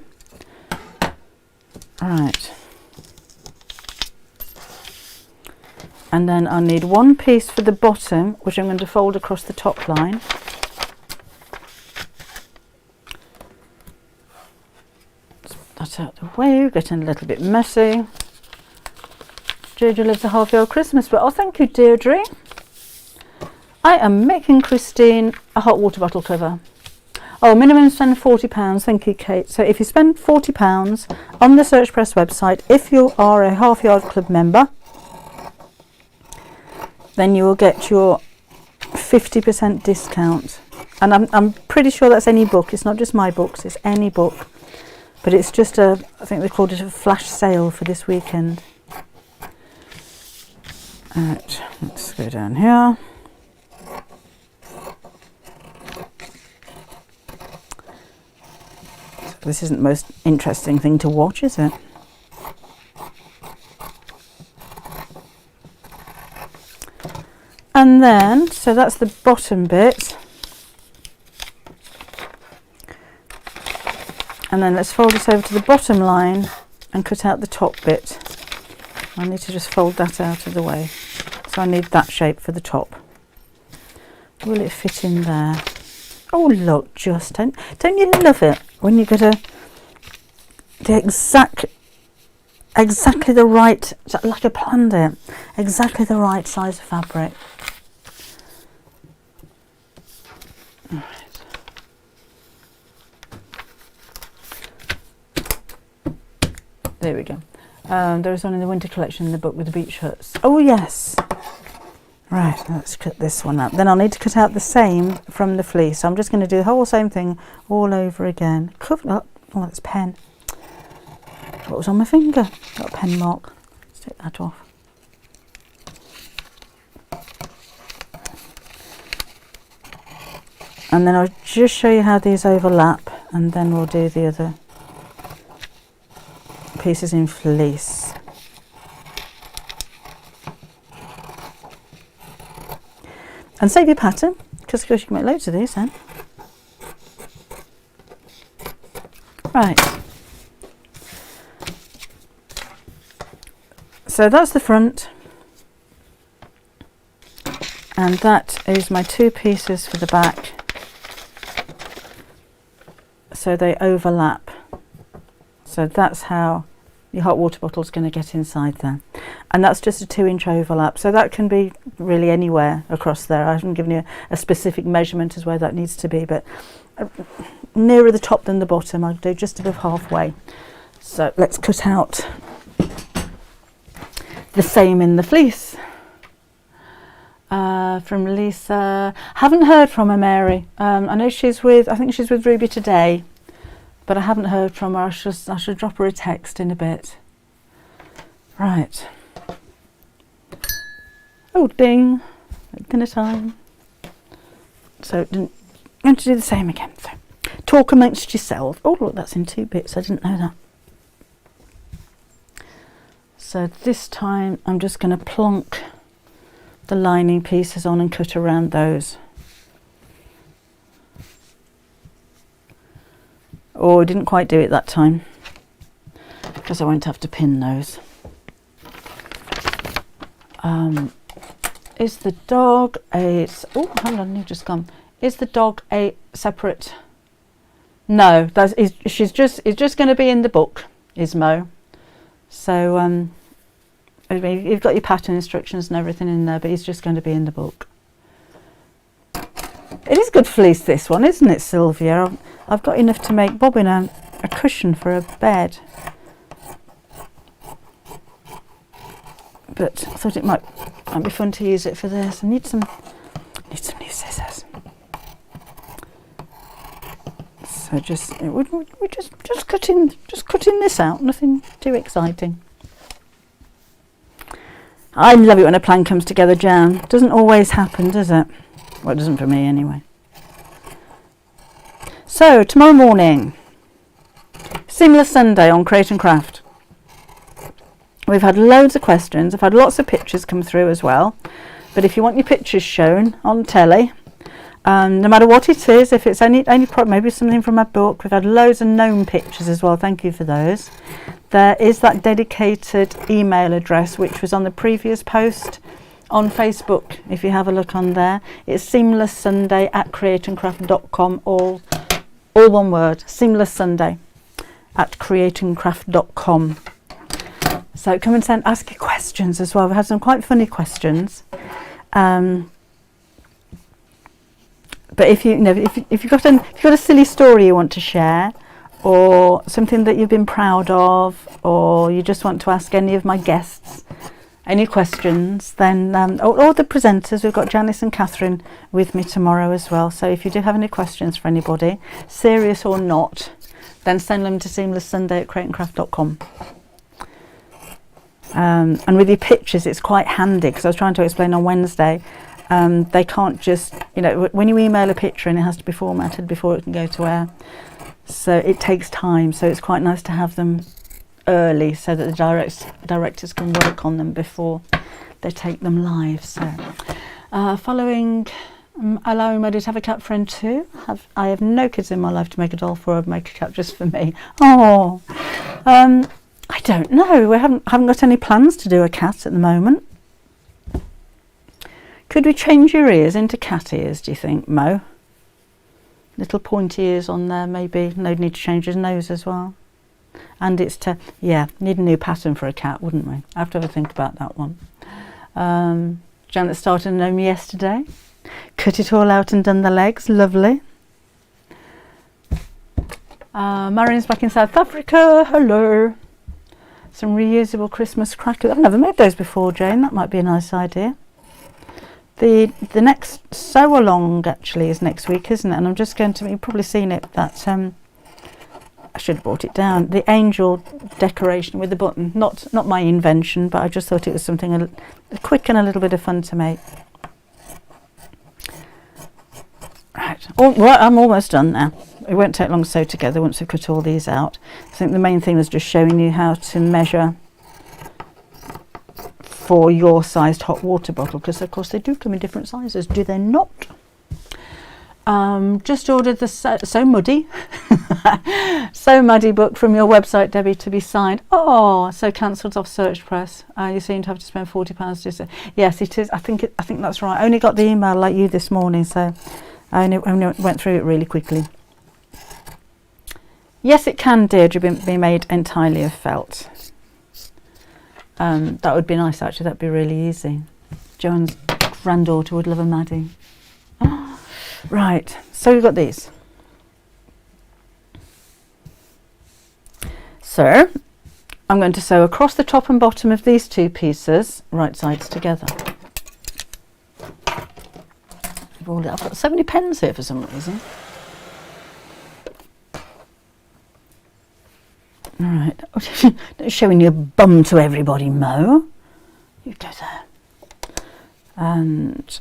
Right. And then I'll need 1 piece for the bottom, which I'm going to fold across the top line. Let's put that out the way, we're getting a little bit messy. Deirdre lives a half-year-old Christmas, but oh, thank you, Deirdre. I am making Christine a hot water bottle cover. Oh, minimum spend £40. Thank you, Kate. So if you spend £40 on the Search Press website, if you are a Half Yard Club member, then you will get your 50% discount. And I'm pretty sure that's any book. It's not just my books, it's any book. But it's just I think they called it a flash sale for this weekend. Right, let's go down here. This isn't the most interesting thing to watch, is it? And then, so that's the bottom bit. And then let's fold this over to the bottom line and cut out the top bit. I need to just fold that out of the way. So I need that shape for the top. Will it fit in there? Oh look, just don't you love it when you get exactly the right, like I planned it, exactly the right size of fabric. Right. There we go. There is one in the winter collection in the book with the beach huts. Oh yes. Right, let's cut this one out. Then I'll need to cut out the same from the fleece. So I'm just going to do the whole same thing all over again. Cover up. Oh, that's pen. What was on my finger? Got a pen mark. Let's take that off. And then I'll just show you how these overlap, and then we'll do the other pieces in fleece. And save your pattern, because of course you can make loads of these then. Right. So that's the front. And that is my 2 pieces for the back. So they overlap. So that's how your hot water bottle is going to get inside there. And that's just a 2-inch overlap, so that can be really anywhere across there. I haven't given you a specific measurement as where that needs to be, but nearer the top than the bottom. I'll do just above halfway. So let's cut out the same in the fleece. From Lisa, haven't heard from her, Mary. I know I think she's with Ruby today, but I haven't heard from her. I should drop her a text in a bit. Right. Oh, ding. Dinner time. So I'm going to do the same again. So talk amongst yourselves. Oh, look, that's in 2 bits. I didn't know that. So this time I'm just going to plonk the lining pieces on and cut around those. Oh, I didn't quite do it that time because I won't have to pin those. Is the dog a... Oh, hold on, you've just gone. Is the dog a separate... No, it's just going to be in the book, is Mo. So, I mean, you've got your pattern instructions and everything in there, but he's just going to be in the book. It is good fleece, this one, isn't it, Sylvia? I've got enough to make Bobbin a cushion for a bed. But I thought it might be fun to use it for this. I need some new scissors. So we're just cutting this out. Nothing too exciting. I love it when a plan comes together, Jan. Doesn't always happen, does it? Well, it doesn't for me anyway. So, tomorrow morning, Seamless Sunday on Create and Craft. We've had loads of questions. I've had lots of pictures come through as well. But if you want your pictures shown on telly, no matter what it is, if it's any maybe something from my book, we've had loads of gnome pictures as well. Thank you for those. There is that dedicated email address which was on the previous post on Facebook. If you have a look on there, it's seamlesssunday@createandcraft.com. All one word. seamlesssunday@createandcraft.com. So come and ask your questions as well. We've had some quite funny questions. But if you've got a silly story you want to share, or something that you've been proud of, or you just want to ask any of my guests any questions, then or the presenters, we've got Janice and Catherine with me tomorrow as well. So if you do have any questions for anybody, serious or not, then send them to seamlesssunday@createandcraft.com. And with your pictures, it's quite handy, because I was trying to explain on Wednesday. They can't just, when you email a picture, and it has to be formatted before it can go to air. So it takes time. So it's quite nice to have them early, so that the directors can work on them before they take them live. So following allowing Maddie to have a cat friend too. I have no kids in my life to make a doll for. I'd make a cat just for me. Oh, I don't know. We haven't got any plans to do a cat at the moment. Could we change your ears into cat ears, do you think, Mo? Little pointy ears on there, maybe. No need to change his nose as well. And it's need a new pattern for a cat, wouldn't we? I have to have a think about that one. Janet started to know me yesterday. Cut it all out and done the legs. Lovely. Marion's back in South Africa. Hello. Some reusable Christmas crackers. I've never made those before, Jane. That might be a nice idea. The next sew along actually is next week, isn't it? And I'm just going to, you've probably seen it, that I should have brought it down, the angel decoration with the button. Not my invention, but I just thought it was something quick and a little bit of fun to make. Right, I'm almost done now. It won't take long to sew together once we've cut all these out. I think the main thing was just showing you how to measure for your sized hot water bottle, because of course they do come in different sizes, do they not? Just ordered the So Muddy So Maddie book from your website, Debbie, to be signed. Oh, so cancelled off Search Press. You seem to have to spend £40 to say. Yes, it is. I think that's right. I only got the email like you this morning, so I only went through it really quickly. Yes, it can, Deirdre, be made entirely of felt. That would be nice, actually. That'd be really easy. Joan's granddaughter would love a Maddie. Right, so we've got these. So I'm going to sew across the top and bottom of these two pieces, right sides together. I've got so many pens here for some reason. All right, not showing your bum to everybody, Mo. You go there. And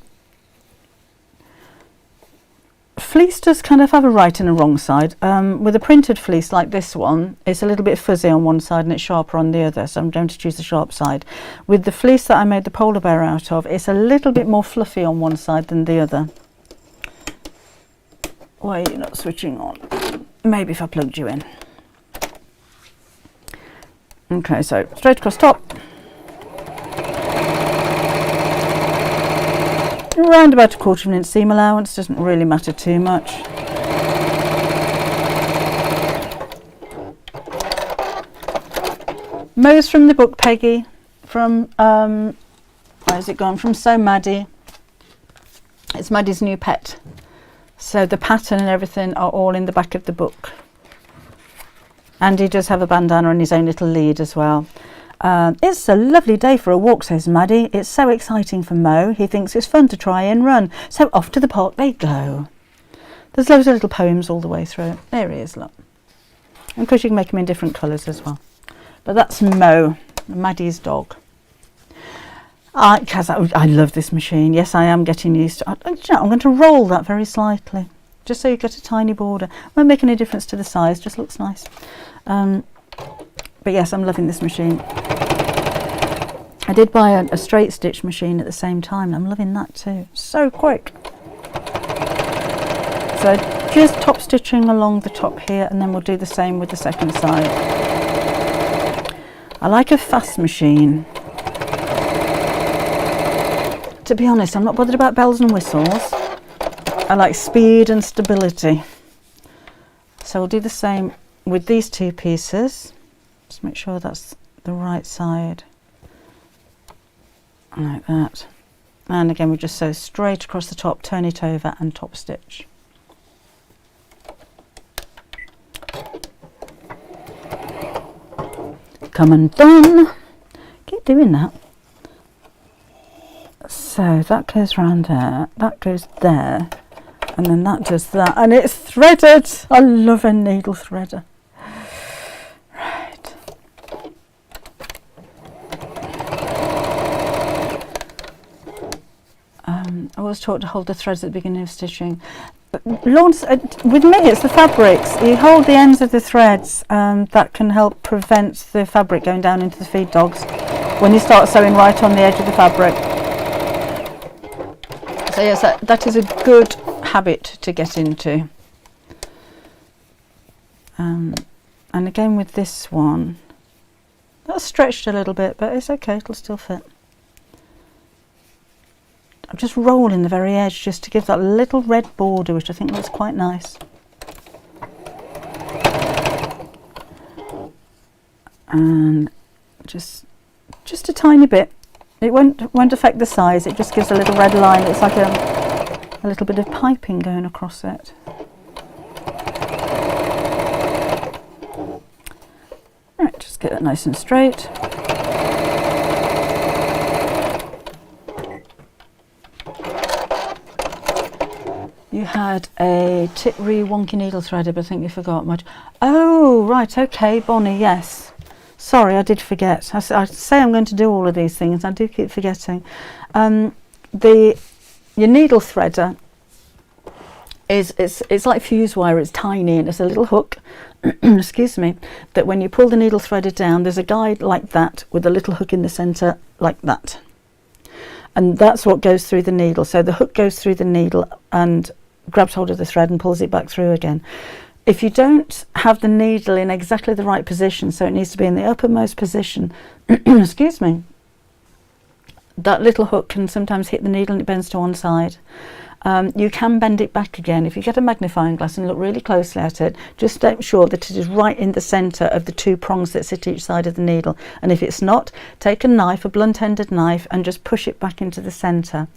fleece does kind of have a right and a wrong side. With a printed fleece like this one, it's a little bit fuzzy on one side and it's sharper on the other, so I'm going to choose the sharp side. With the fleece that I made the polar bear out of, it's a little bit more fluffy on one side than the other. Why are you not switching on? Maybe if I plugged you in. Okay, so straight across top. Around about 1/4 of an inch seam allowance, doesn't really matter too much. Mo's from the book, Peggy, from, where's it gone? From So Maddie. It's Maddie's new pet. So the pattern and everything are all in the back of the book. And he does have a bandana and his own little lead as well. It's a lovely day for a walk, says Maddie. It's so exciting for Mo. He thinks it's fun to try and run. So off to the park they go. There's loads of little poems all the way through. There he is, look. And of course you can make them in different colours as well. But that's Mo, Maddie's dog. Because I love this machine. Yes, I am getting used to it. I'm going to roll that very slightly, just so you get a tiny border. Won't make any difference to the size, just looks nice. But yes, I'm loving this machine. I did buy a straight stitch machine at the same time. I'm loving that too. So quick. So just top stitching along the top here, and then we'll do the same with the second side. I like a fast machine. To be honest, I'm not bothered about bells and whistles. I like speed and stability. So we'll do the same with these two pieces. Just make sure that's the right side. Like that. And again, we just sew straight across the top, turn it over and top stitch. Come and done. Keep doing that. So that goes round there, that goes there, and then that does that, and it's threaded. I love a needle threader. Right. I was taught to hold the threads at the beginning of stitching. With me, it's the fabrics. You hold the ends of the threads, that can help prevent the fabric going down into the feed dogs when you start sewing right on the edge of the fabric. So yes, that is a good habit to get into. And again with this one, that's stretched a little bit, but it's okay, it'll still fit. I'm just rolling the very edge just to give that little red border, which I think looks quite nice. And just a tiny bit. It won't affect the size, it just gives a little red line. It's like a little bit of piping going across it. Right, just get that nice and straight. You had a Titri wonky needle threader, but I think you forgot much. Oh, right, okay, Bonnie, yes. Sorry, I did forget. I say I'm going to do all of these things. I do keep forgetting. Your needle threader it's like fuse wire. It's tiny and it's a little hook. Excuse me. That when you pull the needle threader down, there's a guide like that with a little hook in the centre like that, and that's what goes through the needle. So the hook goes through the needle and grabs hold of the thread and pulls it back through again. If you don't have the needle in exactly the right position, so it needs to be in the uppermost position, excuse me, that little hook can sometimes hit the needle and it bends to one side. You can bend it back again. If you get a magnifying glass and look really closely at it, just make sure that it is right in the centre of the two prongs that sit each side of the needle. And if it's not, take a knife, a blunt-ended knife, and just push it back into the centre.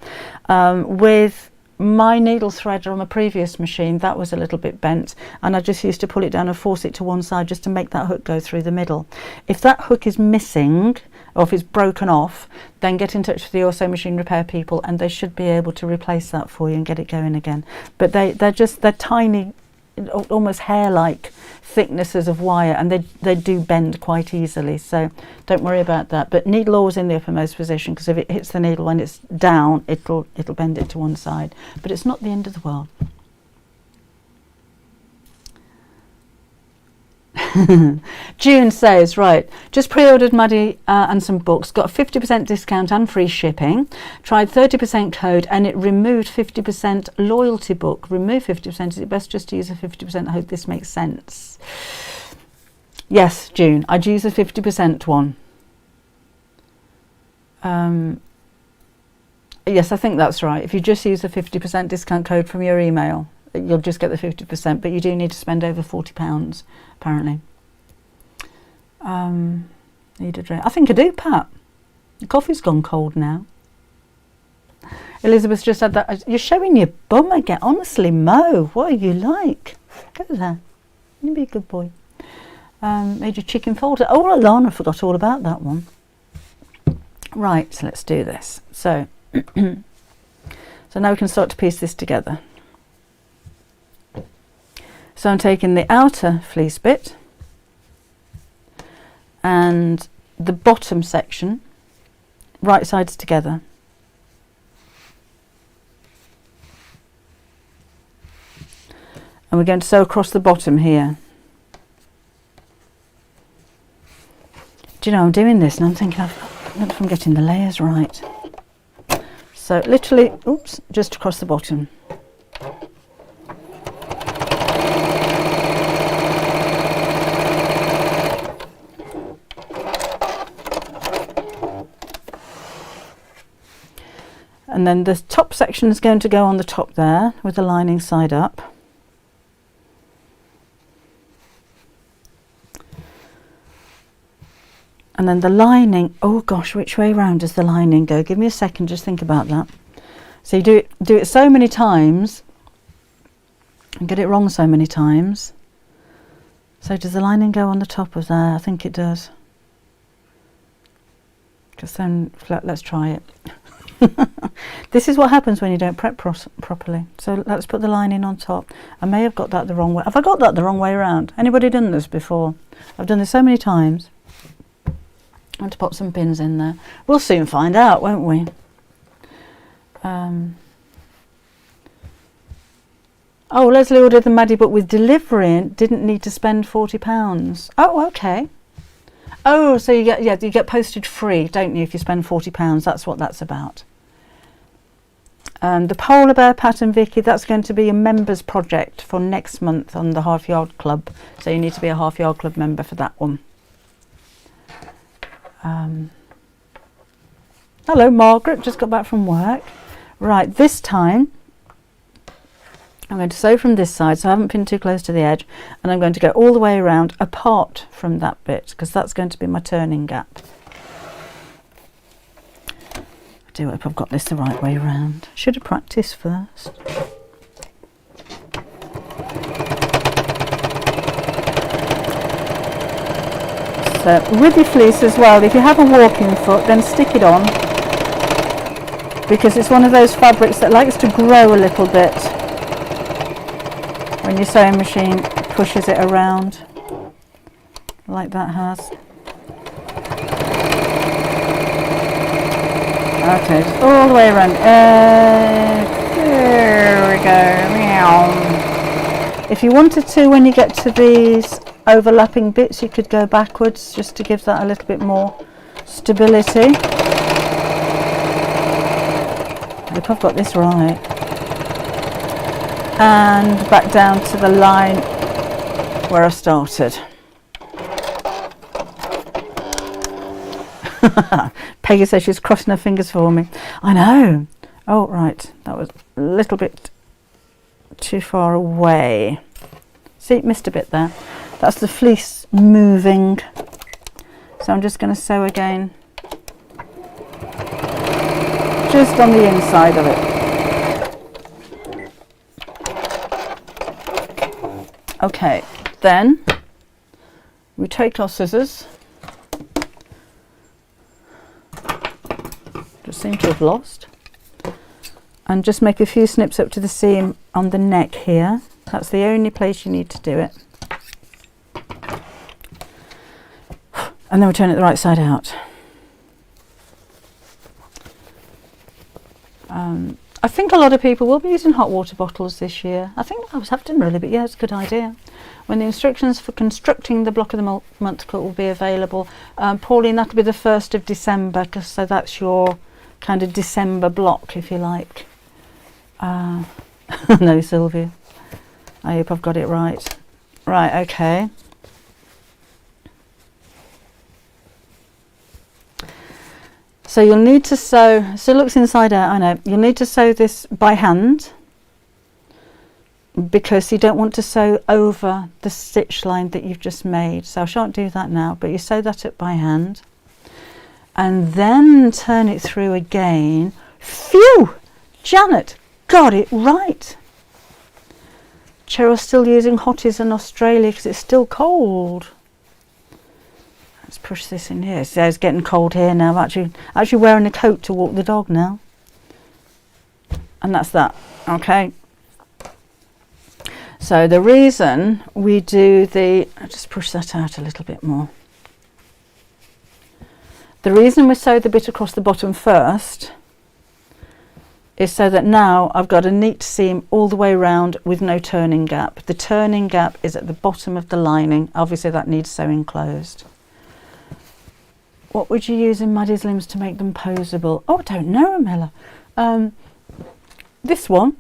With my needle threader on the previous machine, that was a little bit bent, and I just used to pull it down and force it to one side just to make that hook go through the middle. If that hook is missing, or if it's broken off, then get in touch with the Orsew machine repair people and they should be able to replace that for you and get it going again. But they're tiny, almost hair-like thicknesses of wire, and they do bend quite easily, so don't worry about that. But needle always in the uppermost position, because if it hits the needle when it's down, it'll bend it to one side. But it's not the end of the world. June says, right, just pre-ordered Maddie and some books, got a 50% discount and free shipping, tried 30% code and it removed 50% loyalty book. Remove 50%, is it best just to use a 50%? I hope this makes sense. Yes, June, I'd use a 50% one. Yes, I think that's right. If you just use a 50% discount code from your email, you'll just get the 50%, but you do need to spend over £40 apparently. Need a drink? I think I do, Pat. The coffee's gone cold now. Elizabeth just said that you're showing your bum again. Honestly, Mo, what are you like? Go there. You be a good boy. Made your chicken folder. Oh, Alana forgot all about that one. Right, so let's do this. So, so now we can start to piece this together. So I'm taking the outer fleece bit and the bottom section, right sides together. And we're going to sew across the bottom here. Do you know, I'm doing this and I'm thinking, I don't know if I'm getting the layers right. So literally, oops, just across the bottom. And then the top section is going to go on the top there with the lining side up. And then the lining, oh gosh, which way round does the lining go? Give me a second, just think about that. So you do it so many times and get it wrong so many times. So does the lining go on the top of there? I think it does. Because then, let's try it. This is what happens when you don't prep properly. So let's put the lining on top. I may have got that the wrong way. Have I got that the wrong way around? Anybody done this before? I've done this so many times. I want to pop some pins in there. We'll soon find out, won't we? Oh, Leslie ordered the Maddie book with delivery and didn't need to spend £40. Oh, okay. Oh, so you get postage free, don't you, if you spend £40? That's what that's about. The polar bear pattern, Vicky, that's going to be a members project for next month on the Half Yard Club. So you need to be a Half Yard Club member for that one. Hello, Margaret, just got back from work. Right, this time I'm going to sew from this side, so I haven't pinned too close to the edge, and I'm going to go all the way around apart from that bit, because that's going to be my turning gap. I do hope I've got this the right way around. Should have practiced first. So with your fleece as well, if you have a walking foot, then stick it on, because it's one of those fabrics that likes to grow a little bit when your sewing machine pushes it around, like that has. Okay, just all the way around. There we go. Meow. If you wanted to, when you get to these overlapping bits, you could go backwards just to give that a little bit more stability. I hope I've got this right. And back down to the line where I started. Peggy says she's crossing her fingers for me. I know. Oh, right. That was a little bit too far away. See, missed a bit there. That's the fleece moving. So I'm just going to sew again. Just on the inside of it. Okay, then we take our scissors. Just seem to have lost. And just make a few snips up to the seam on the neck here. That's the only place you need to do it. And then we turn it the right side out. I think a lot of people will be using hot water bottles this year. I think I was having really, but yeah, it's a good idea. When the instructions for constructing the block of the month cut will be available, Pauline, that'll be the 1st of December, so that's your kind of December block, if you like. No, Sylvia. I hope I've got it right. Right, okay. So you'll need to sew, so it looks inside out, I know. You'll need to sew this by hand because you don't want to sew over the stitch line that you've just made. So I shan't do that now, but you sew that up by hand and then turn it through again. Phew! Janet got it right. Cheryl's still using hotties in Australia because it's still cold. Let's push this in here. So it's getting cold here now. I'm actually wearing a coat to walk the dog now. And that's that. Okay. So the reason we do I'll just push that out a little bit more. The reason we sew the bit across the bottom first is so that now I've got a neat seam all the way around with no turning gap. The turning gap is at the bottom of the lining. Obviously that needs sewing closed. What would you use in Maddie's limbs to make them poseable? Oh, I don't know, Amela. This one,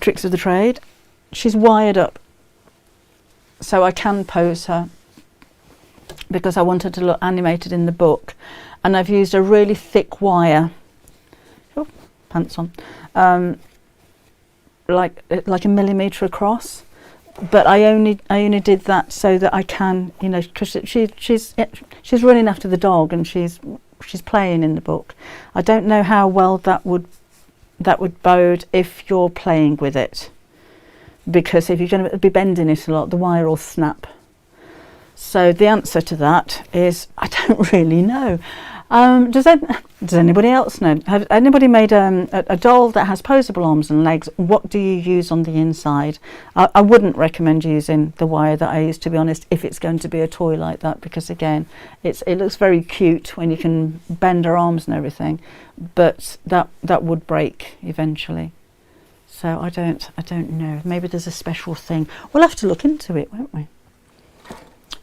Tricks of the Trade, she's wired up so I can pose her because I want her to look animated in the book, and I've used a really thick wire, pants on, like a millimetre across, but I only did that so that I can, you know, because she's running after the dog and she's playing in the book. I don't know how well that would bode if you're playing with it, because if you're going to be bending it a lot, the wire will snap. So the answer to that is I don't really know. Does anybody else know? Have anybody made a doll that has poseable arms and legs? What do you use on the inside? I wouldn't recommend using the wire that I use, to be honest, if it's going to be a toy like that, because again, it looks very cute when you can bend her arms and everything, but that would break eventually. So I don't know. Maybe there's a special thing. We'll have to look into it, won't we?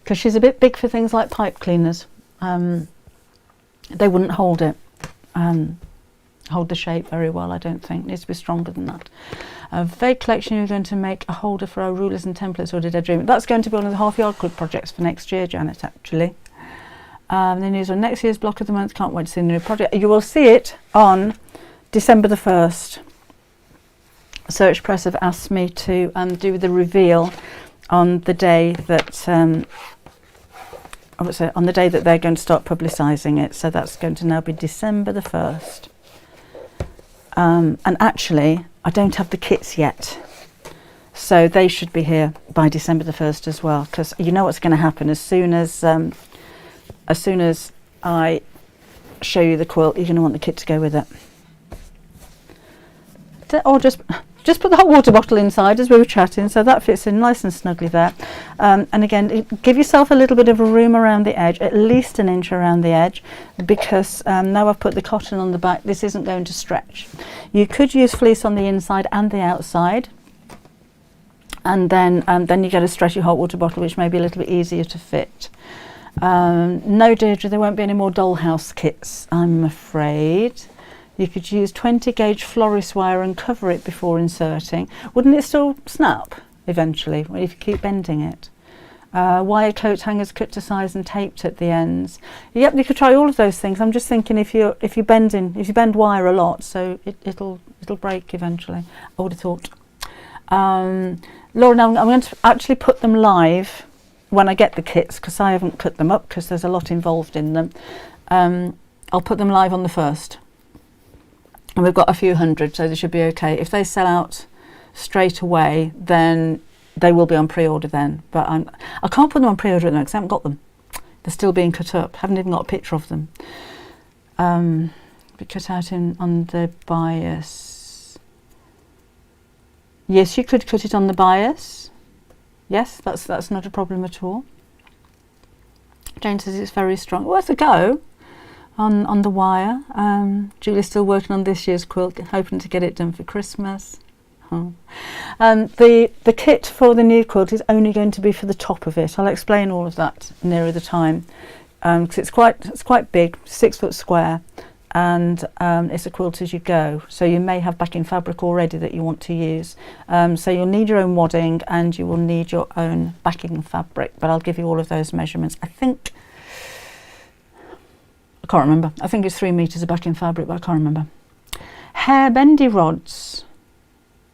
Because she's a bit big for things like pipe cleaners. They wouldn't hold the shape very well, I don't think. It needs to be stronger than that. Vague collection, you're going to make a holder for our rulers and templates, or did I dream it? That's going to be one of the half-yard club projects for next year, Janet, actually. The news on next year's block of the month. Can't wait to see the new project. You will see it on December the 1st. Search Press have asked me to do the reveal on the day that on the day that they're going to start publicising it. So that's going to now be December the 1st. And actually, I don't have the kits yet, so they should be here by December the 1st as well. Because you know what's going to happen as soon as I show you the quilt, you're going to want the kit to go with it. Or just put the hot water bottle inside as we were chatting, so that fits in nice and snugly there. And again, give yourself a little bit of a room around the edge, at least an inch around the edge, because now I've put the cotton on the back, this isn't going to stretch. You could use fleece on the inside and the outside, and then you get a stretchy hot water bottle, which may be a little bit easier to fit. No, Deirdre, there won't be any more dollhouse kits, I'm afraid. You could use 20 gauge florist wire and cover it before inserting. Wouldn't it still snap eventually if you keep bending it? Wire coat hangers cut to size and taped at the ends. Yep, you could try all of those things. I'm just thinking if you bend wire a lot, so it'll break eventually. I would have thought. Laura, now I'm going to actually put them live when I get the kits, because I haven't cut them up because there's a lot involved in them. I'll put them live on the 1st. And we've got a few hundred, so they should be okay. If they sell out straight away, then they will be on pre-order then. But I can't put them on pre-order at the moment because I haven't got them. They're still being cut up. Haven't even got a picture of them. Be cut out on the bias. Yes, you could cut it on the bias. Yes, that's not a problem at all. Jane says it's very strong. Worth a go. On the wire. Julie's still working on this year's quilt, hoping to get it done for Christmas. The kit for the new quilt is only going to be for the top of it. I'll explain all of that nearer the time, because it's quite big, 6 foot square, and it's a quilt as you go. So you may have backing fabric already that you want to use. So you'll need your own wadding and you will need your own backing fabric. But I'll give you all of those measurements. I can't remember. I think it's 3 meters of backing fabric, but I can't remember. Hair bendy rods.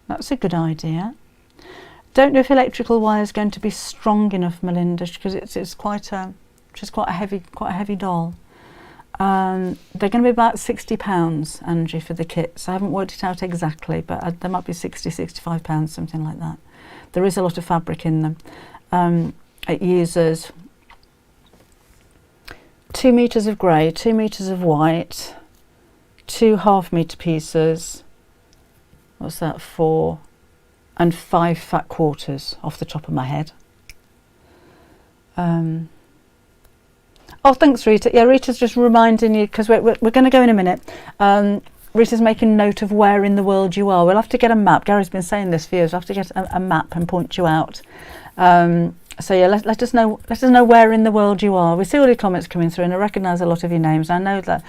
That's a good idea. Don't know if electrical wire is going to be strong enough, Melinda, because it's quite a heavy doll. They're going to be about £60, Angie, for the kits. I haven't worked it out exactly, but there might be £60–65, something like that. There is a lot of fabric in them. It uses 2 meters of grey, 2 meters of white, 2 half-meter pieces. What's that? 4 and 5 fat quarters off the top of my head. Oh, thanks, Rita. Yeah, Rita's just reminding you, because we're going to go in a minute. Rita's making note of where in the world you are. We'll have to get a map. Gary's been saying this for years. We'll have to get a map and point you out. So yeah, let us know where in the world you are. We see all your comments coming through, and I recognise a lot of your names. I know that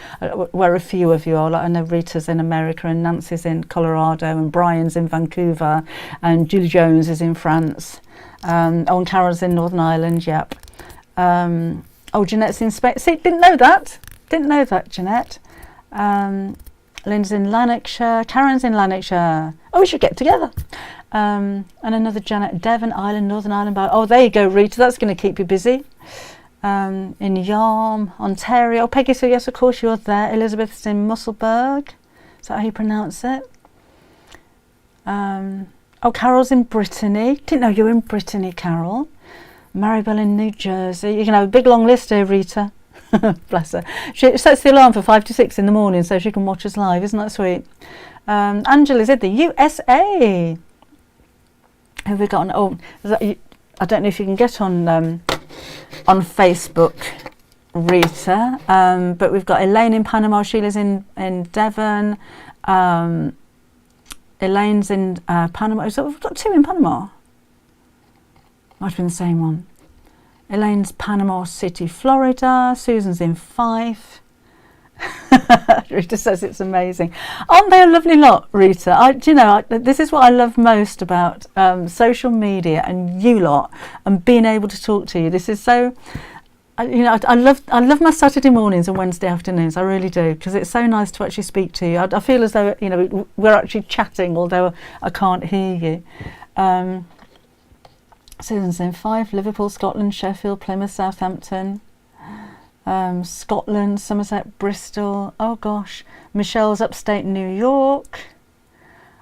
where a few of you are. Like I know Rita's in America, and Nancy's in Colorado, and Brian's in Vancouver, and Julie Jones is in France. And Carol's in Northern Ireland. Yep. Jeanette's in Spain. See, didn't know that, Jeanette. Lynn's in Lanarkshire. Karen's in Lanarkshire. Oh, we should get together. And another Janet, Devon, Ireland, Northern Ireland. Oh, there you go, Rita. That's going to keep you busy. In Yarm, Ontario. Oh, Peggy, so yes, of course you're there. Elizabeth's in Musselburgh. Is that how you pronounce it? Carol's in Brittany. Didn't know you were in Brittany, Carol. Maribel in New Jersey. You can have a big long list here, Rita. Bless her. She sets the alarm for 5 to 6 in the morning so she can watch us live. Isn't that sweet? Angela's in the USA. Who have we got on? Oh, I don't know if you can get on Facebook, Rita. But we've got Elaine in Panama. Sheila's in Devon. Elaine's in Panama. So we've got 2 in Panama. Might have been the same one. Elaine's Panama City, Florida. Susan's in Fife. Rita says it's amazing. Aren't they a lovely lot, Rita? This is what I love most about social media and you lot, and being able to talk to you. This is so. I love my Saturday mornings and Wednesday afternoons. I really do, because it's so nice to actually speak to you. I feel as though we're actually chatting, although I can't hear you. Susan's in Fife, Liverpool, Scotland, Sheffield, Plymouth, Southampton, Scotland, Somerset, Bristol. Oh gosh, Michelle's upstate New York.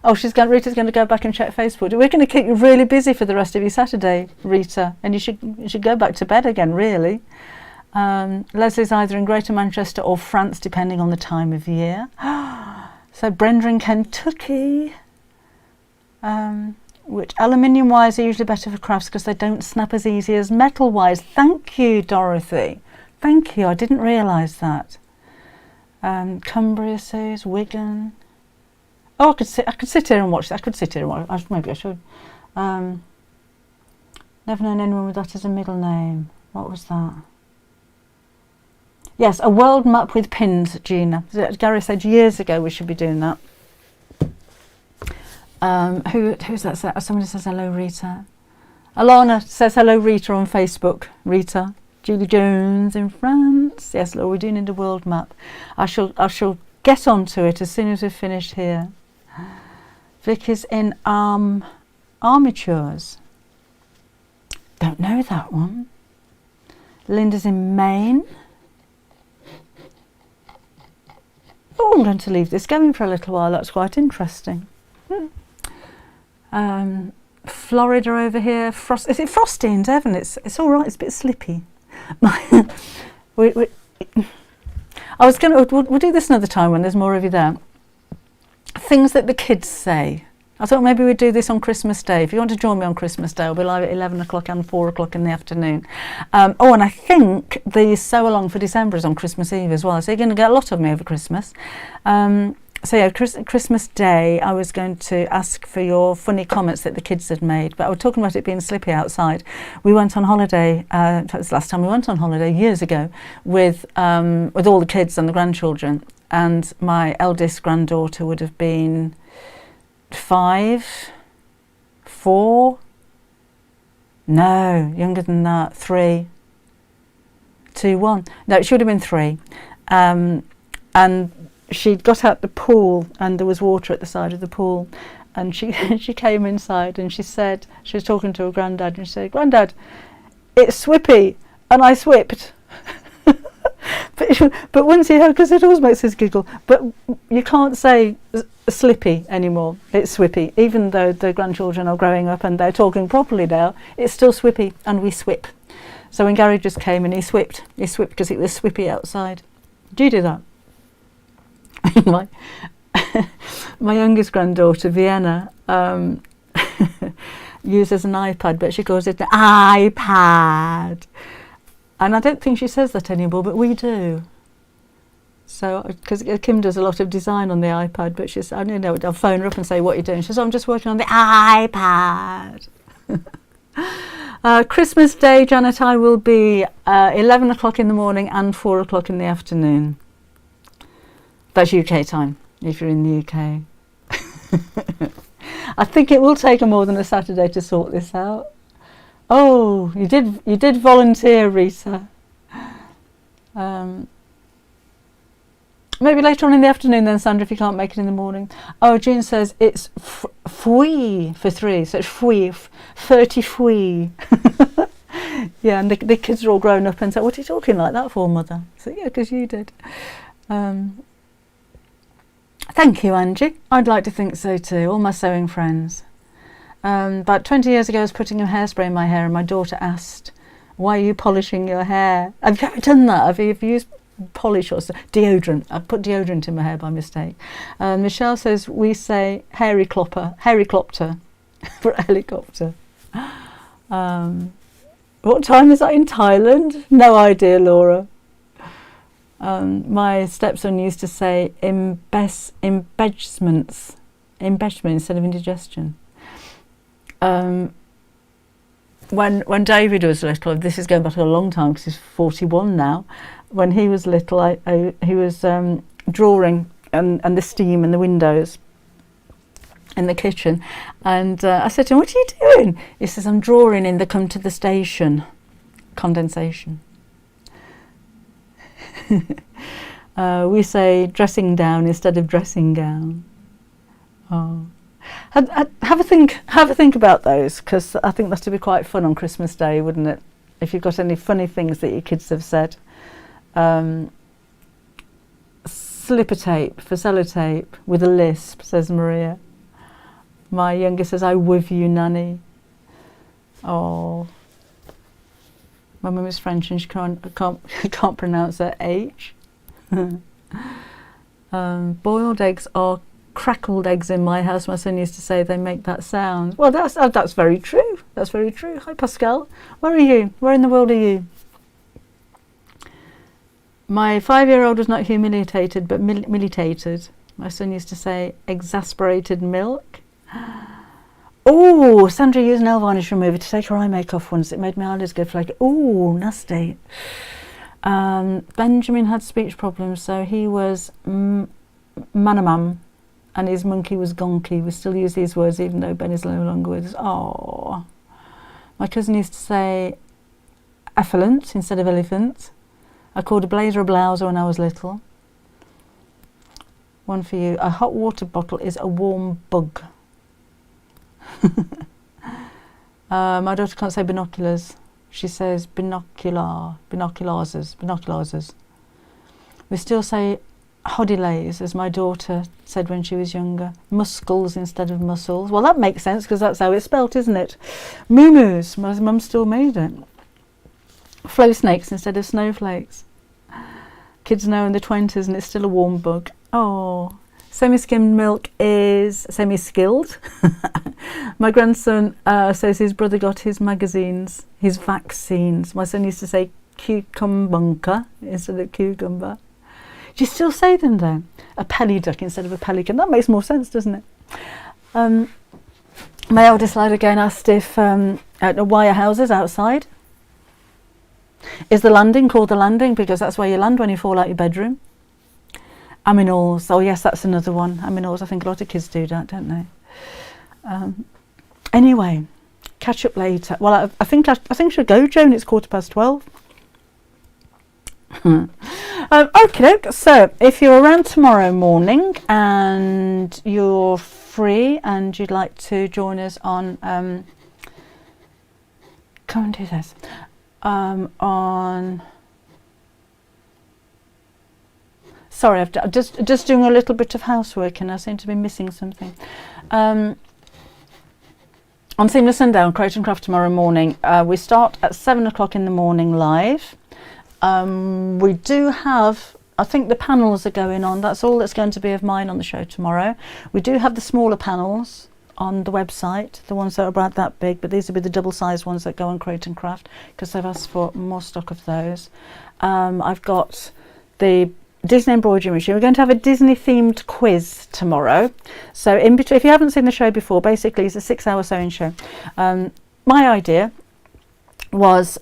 Oh, Rita's going to go back and check Facebook. We're going to keep you really busy for the rest of your Saturday, Rita, and you should go back to bed again, really. Leslie's either in Greater Manchester or France, depending on the time of year. So Brenda in Kentucky. Which aluminium wires are usually better for crafts because they don't snap as easy as metal wires. Thank you, Dorothy. Thank you. I didn't realise that. Cumbria says Wigan. Oh, I could sit here and watch that. I could sit here and watch. Maybe I should. Never known anyone with that as a middle name. What was that? Yes, a world map with pins, Gina. Gary said years ago we should be doing that. Who's that? Somebody says hello, Rita. Alana says hello, Rita, on Facebook. Rita. Julie Jones in France. Yes, Laura, we're doing the world map. I shall get onto it as soon as we've finished here. Vicky's in Armatures. Don't know that one. Linda's in Maine. Oh, I'm going to leave this going for a little while. That's quite interesting. Florida over here. Is it frosty in Devon? It's all right. It's a bit slippy. We'll do this another time when there's more of you there. Things that the kids say. I thought maybe we'd do this on Christmas Day. If you want to join me on Christmas Day, I'll be live at 11 o'clock and 4 o'clock in the afternoon. And I think the sew along for December is on Christmas Eve as well. So you're going to get a lot of me over Christmas. So yeah, Christmas Day, I was going to ask for your funny comments that the kids had made, but I was talking about it being slippy outside. We went on holiday, in fact, it was the last time we went on holiday, years ago, with all the kids and the grandchildren, and my eldest granddaughter would have been 5, 4, no, younger than that, 3, 2, 1. No, she would have been 3. And she'd got out the pool and there was water at the side of the pool, and she came inside and she said, she was talking to her granddad, and she said, "Granddad, it's swippy," and I swipped. but once you heard, because it always makes us giggle, but you can't say slippy anymore, it's swippy. Even though the grandchildren are growing up and they're talking properly now, it's still swippy, and we swip. So when Gary just came and he swipped because it was swippy outside. Do you do that? My youngest granddaughter, Vienna, uses an iPad, but she calls it the iPad. And I don't think she says that anymore, but we do. So, because Kim does a lot of design on the iPad, but she's, I don't know, I'll phone her up and say, what are you doing? She says, I'm just working on the iPad. Christmas Day, Janet, I will be 11 o'clock in the morning and 4 o'clock in the afternoon. That's UK time, if you're in the UK. I think it will take more than a Saturday to sort this out. Oh, you did volunteer, Rita. Maybe later on in the afternoon then, Sandra, if you can't make it in the morning. Oh, Jean says it's fui for 3, so it's fui, 30 fui. Yeah, and the kids are all grown up and say, what are you talking like that for, Mother? So yeah, because you did. Thank you, Angie. I'd like to think so too, all my sewing friends. About 20 years ago I was putting a hairspray in my hair and my daughter asked, why are you polishing your hair? Have you ever done that? Have you used polish or deodorant? I put deodorant in my hair by mistake. Michelle says we say hairy clopper for helicopter. What time is that in Thailand? No idea, Laura. My stepson used to say embedgments instead of indigestion. When David was little, this is going back a long time because he's 41 now. When he was little, he was drawing and the steam and the windows in the kitchen, and I said to him, "What are you doing?" He says, "I'm drawing in the come to the station condensation." We say dressing down instead of dressing gown. Oh. Have a think about those, because I think that'd be quite fun on Christmas Day, wouldn't it? If you've got any funny things that your kids have said. Slipper tape for sellotape with a lisp, says Maria. My youngest says, "I with you, Nanny." Oh, my mum is French and she can't pronounce her H. Boiled eggs are crackled eggs in my house. My son used to say they make that sound. Well, that's very true. That's very true. Hi, Pascal. Where are you? Where in the world are you? My 5-year-old was not humiliated, but militated. My son used to say exasperated milk. Oh, Sandra used nail varnish remover to take her eye makeup once. It made my eyelids go flaky. Oh, nasty. Benjamin had speech problems, so he was manamam, and his monkey was gonky. We still use these words even though Ben is no longer with us. Oh, my cousin used to say effluent instead of elephant. I called a blazer a blouser when I was little. One for you. A hot water bottle is a warm bug. My daughter can't say binoculars. She says binoculars. We still say hodilays, as my daughter said when she was younger. Muscles instead of muscles. Well, that makes sense because that's how it's spelt, isn't it? Moo-moos. My mum still made it. Flow snakes instead of snowflakes. Kids know in the 20s and it's still a warm bug. Oh, semi-skimmed milk is semi-skilled. My grandson says his brother got his magazines, his vaccines. My son used to say cucumbunka instead of cucumber. Do you still say them though? A pelly duck instead of a pelican. That makes more sense, doesn't it? My eldest lad again asked if wire houses outside. Is the landing called the landing because that's where you land when you fall out your bedroom? Aminals. Oh yes, that's another one. Aminals. I think a lot of kids do that, don't they? Anyway, catch up later. Well, I think I should go, Joan. It's 12:15. Okay, so if you're around tomorrow morning and you're free and you'd like to join us on come and do this on sorry, I'm just doing a little bit of housework and I seem to be missing something. On Seamless Sundown, Create and Craft tomorrow morning, we start at 7 o'clock in the morning live. We do have, I think the panels are going on. That's all that's going to be of mine on the show tomorrow. We do have the smaller panels on the website, the ones that are about that big, but these will be the double-sized ones that go on Create and Craft because they've asked for more stock of those. I've got the Disney embroidery machine. We're going to have a Disney themed quiz tomorrow. So in between, if you haven't seen the show before, basically it's a 6-hour sewing show. My idea was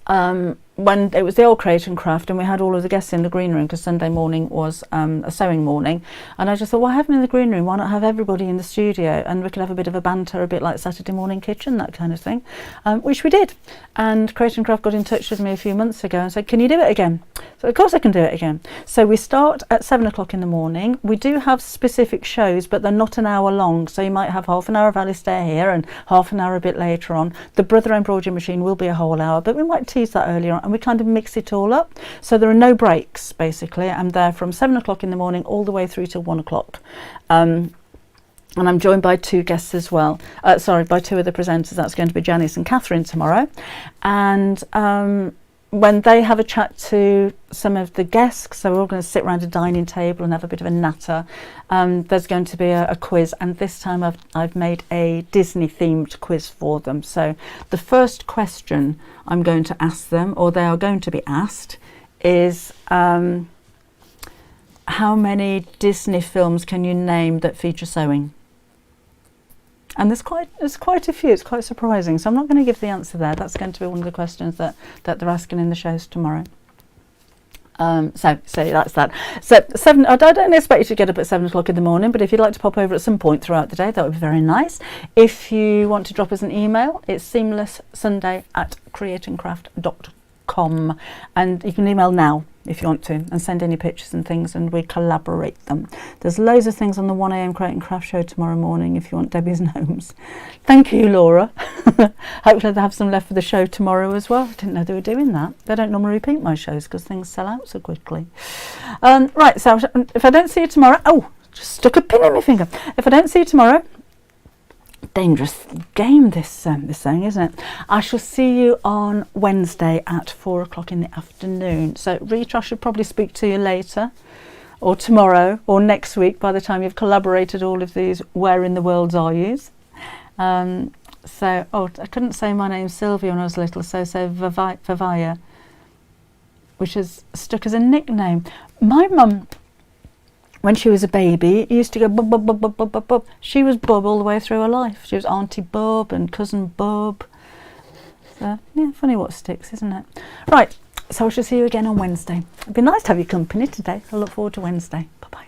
when it was the old Create and Craft and we had all of the guests in the green room because Sunday morning was a sewing morning, and I just thought, why have them in the green room? Why not have everybody in the studio and we could have a bit of a banter, a bit like Saturday Morning Kitchen, that kind of thing, which we did. And Create and Craft got in touch with me a few months ago and said, can you do it again? So of course I can do it again. So we start at 7 o'clock in the morning. We do have specific shows, but they're not an hour long, so you might have half an hour of Alistair here and half an hour a bit later on. The Brother embroidery machine will be a whole hour, but we might tease that earlier on, and we kind of mix it all up. So there are no breaks, basically. I'm there from 7 o'clock in the morning all the way through till 1 o'clock. And I'm joined by 2 guests as well. By 2 of the presenters. That's going to be Janice and Catherine tomorrow. And when they have a chat to some of the guests, so we're all going to sit around a dining table and have a bit of a natter, there's going to be a quiz, and this time I've made a Disney themed quiz for them. So the first question I'm going to ask them, or they are going to be asked, is how many Disney films can you name that feature sewing? And there's quite a few. It's quite surprising. So I'm not going to give the answer there. That's going to be one of the questions that they're asking in the shows tomorrow. So that's that. So 7. I don't expect you to get up at 7 o'clock in the morning, but if you'd like to pop over at some point throughout the day, that would be very nice. If you want to drop us an email, it's seamlesssunday@createandcraft.com, and you can email now if you want to, and send any pictures and things, and we collaborate them. There's loads of things on the 1 a.m. Create and Craft show tomorrow morning if you want Debbie's Gnomes. Thank you, Laura. Hopefully they have some left for the show tomorrow as well. I didn't know they were doing that. They don't normally repeat my shows because things sell out so quickly. Right, so if I don't see you tomorrow, just stuck a pin in my finger. If I don't see you tomorrow, dangerous game this saying, isn't it? I shall see you on Wednesday at 4 o'clock in the afternoon. So Rita, I should probably speak to you later, or tomorrow, or next week, by the time you've collaborated all of these where in the worlds are yous. I couldn't say my name Sylvia when I was little, so Vivaya, which is stuck as a nickname. My mum, when she was a baby, used to go bub, bub, bub, bub, bub, bub, bub. She was Bub all the way through her life. She was Auntie Bub and Cousin Bub. So, yeah, funny what sticks, isn't it? Right, so I shall see you again on Wednesday. It'd be nice to have your company today. I look forward to Wednesday. Bye-bye.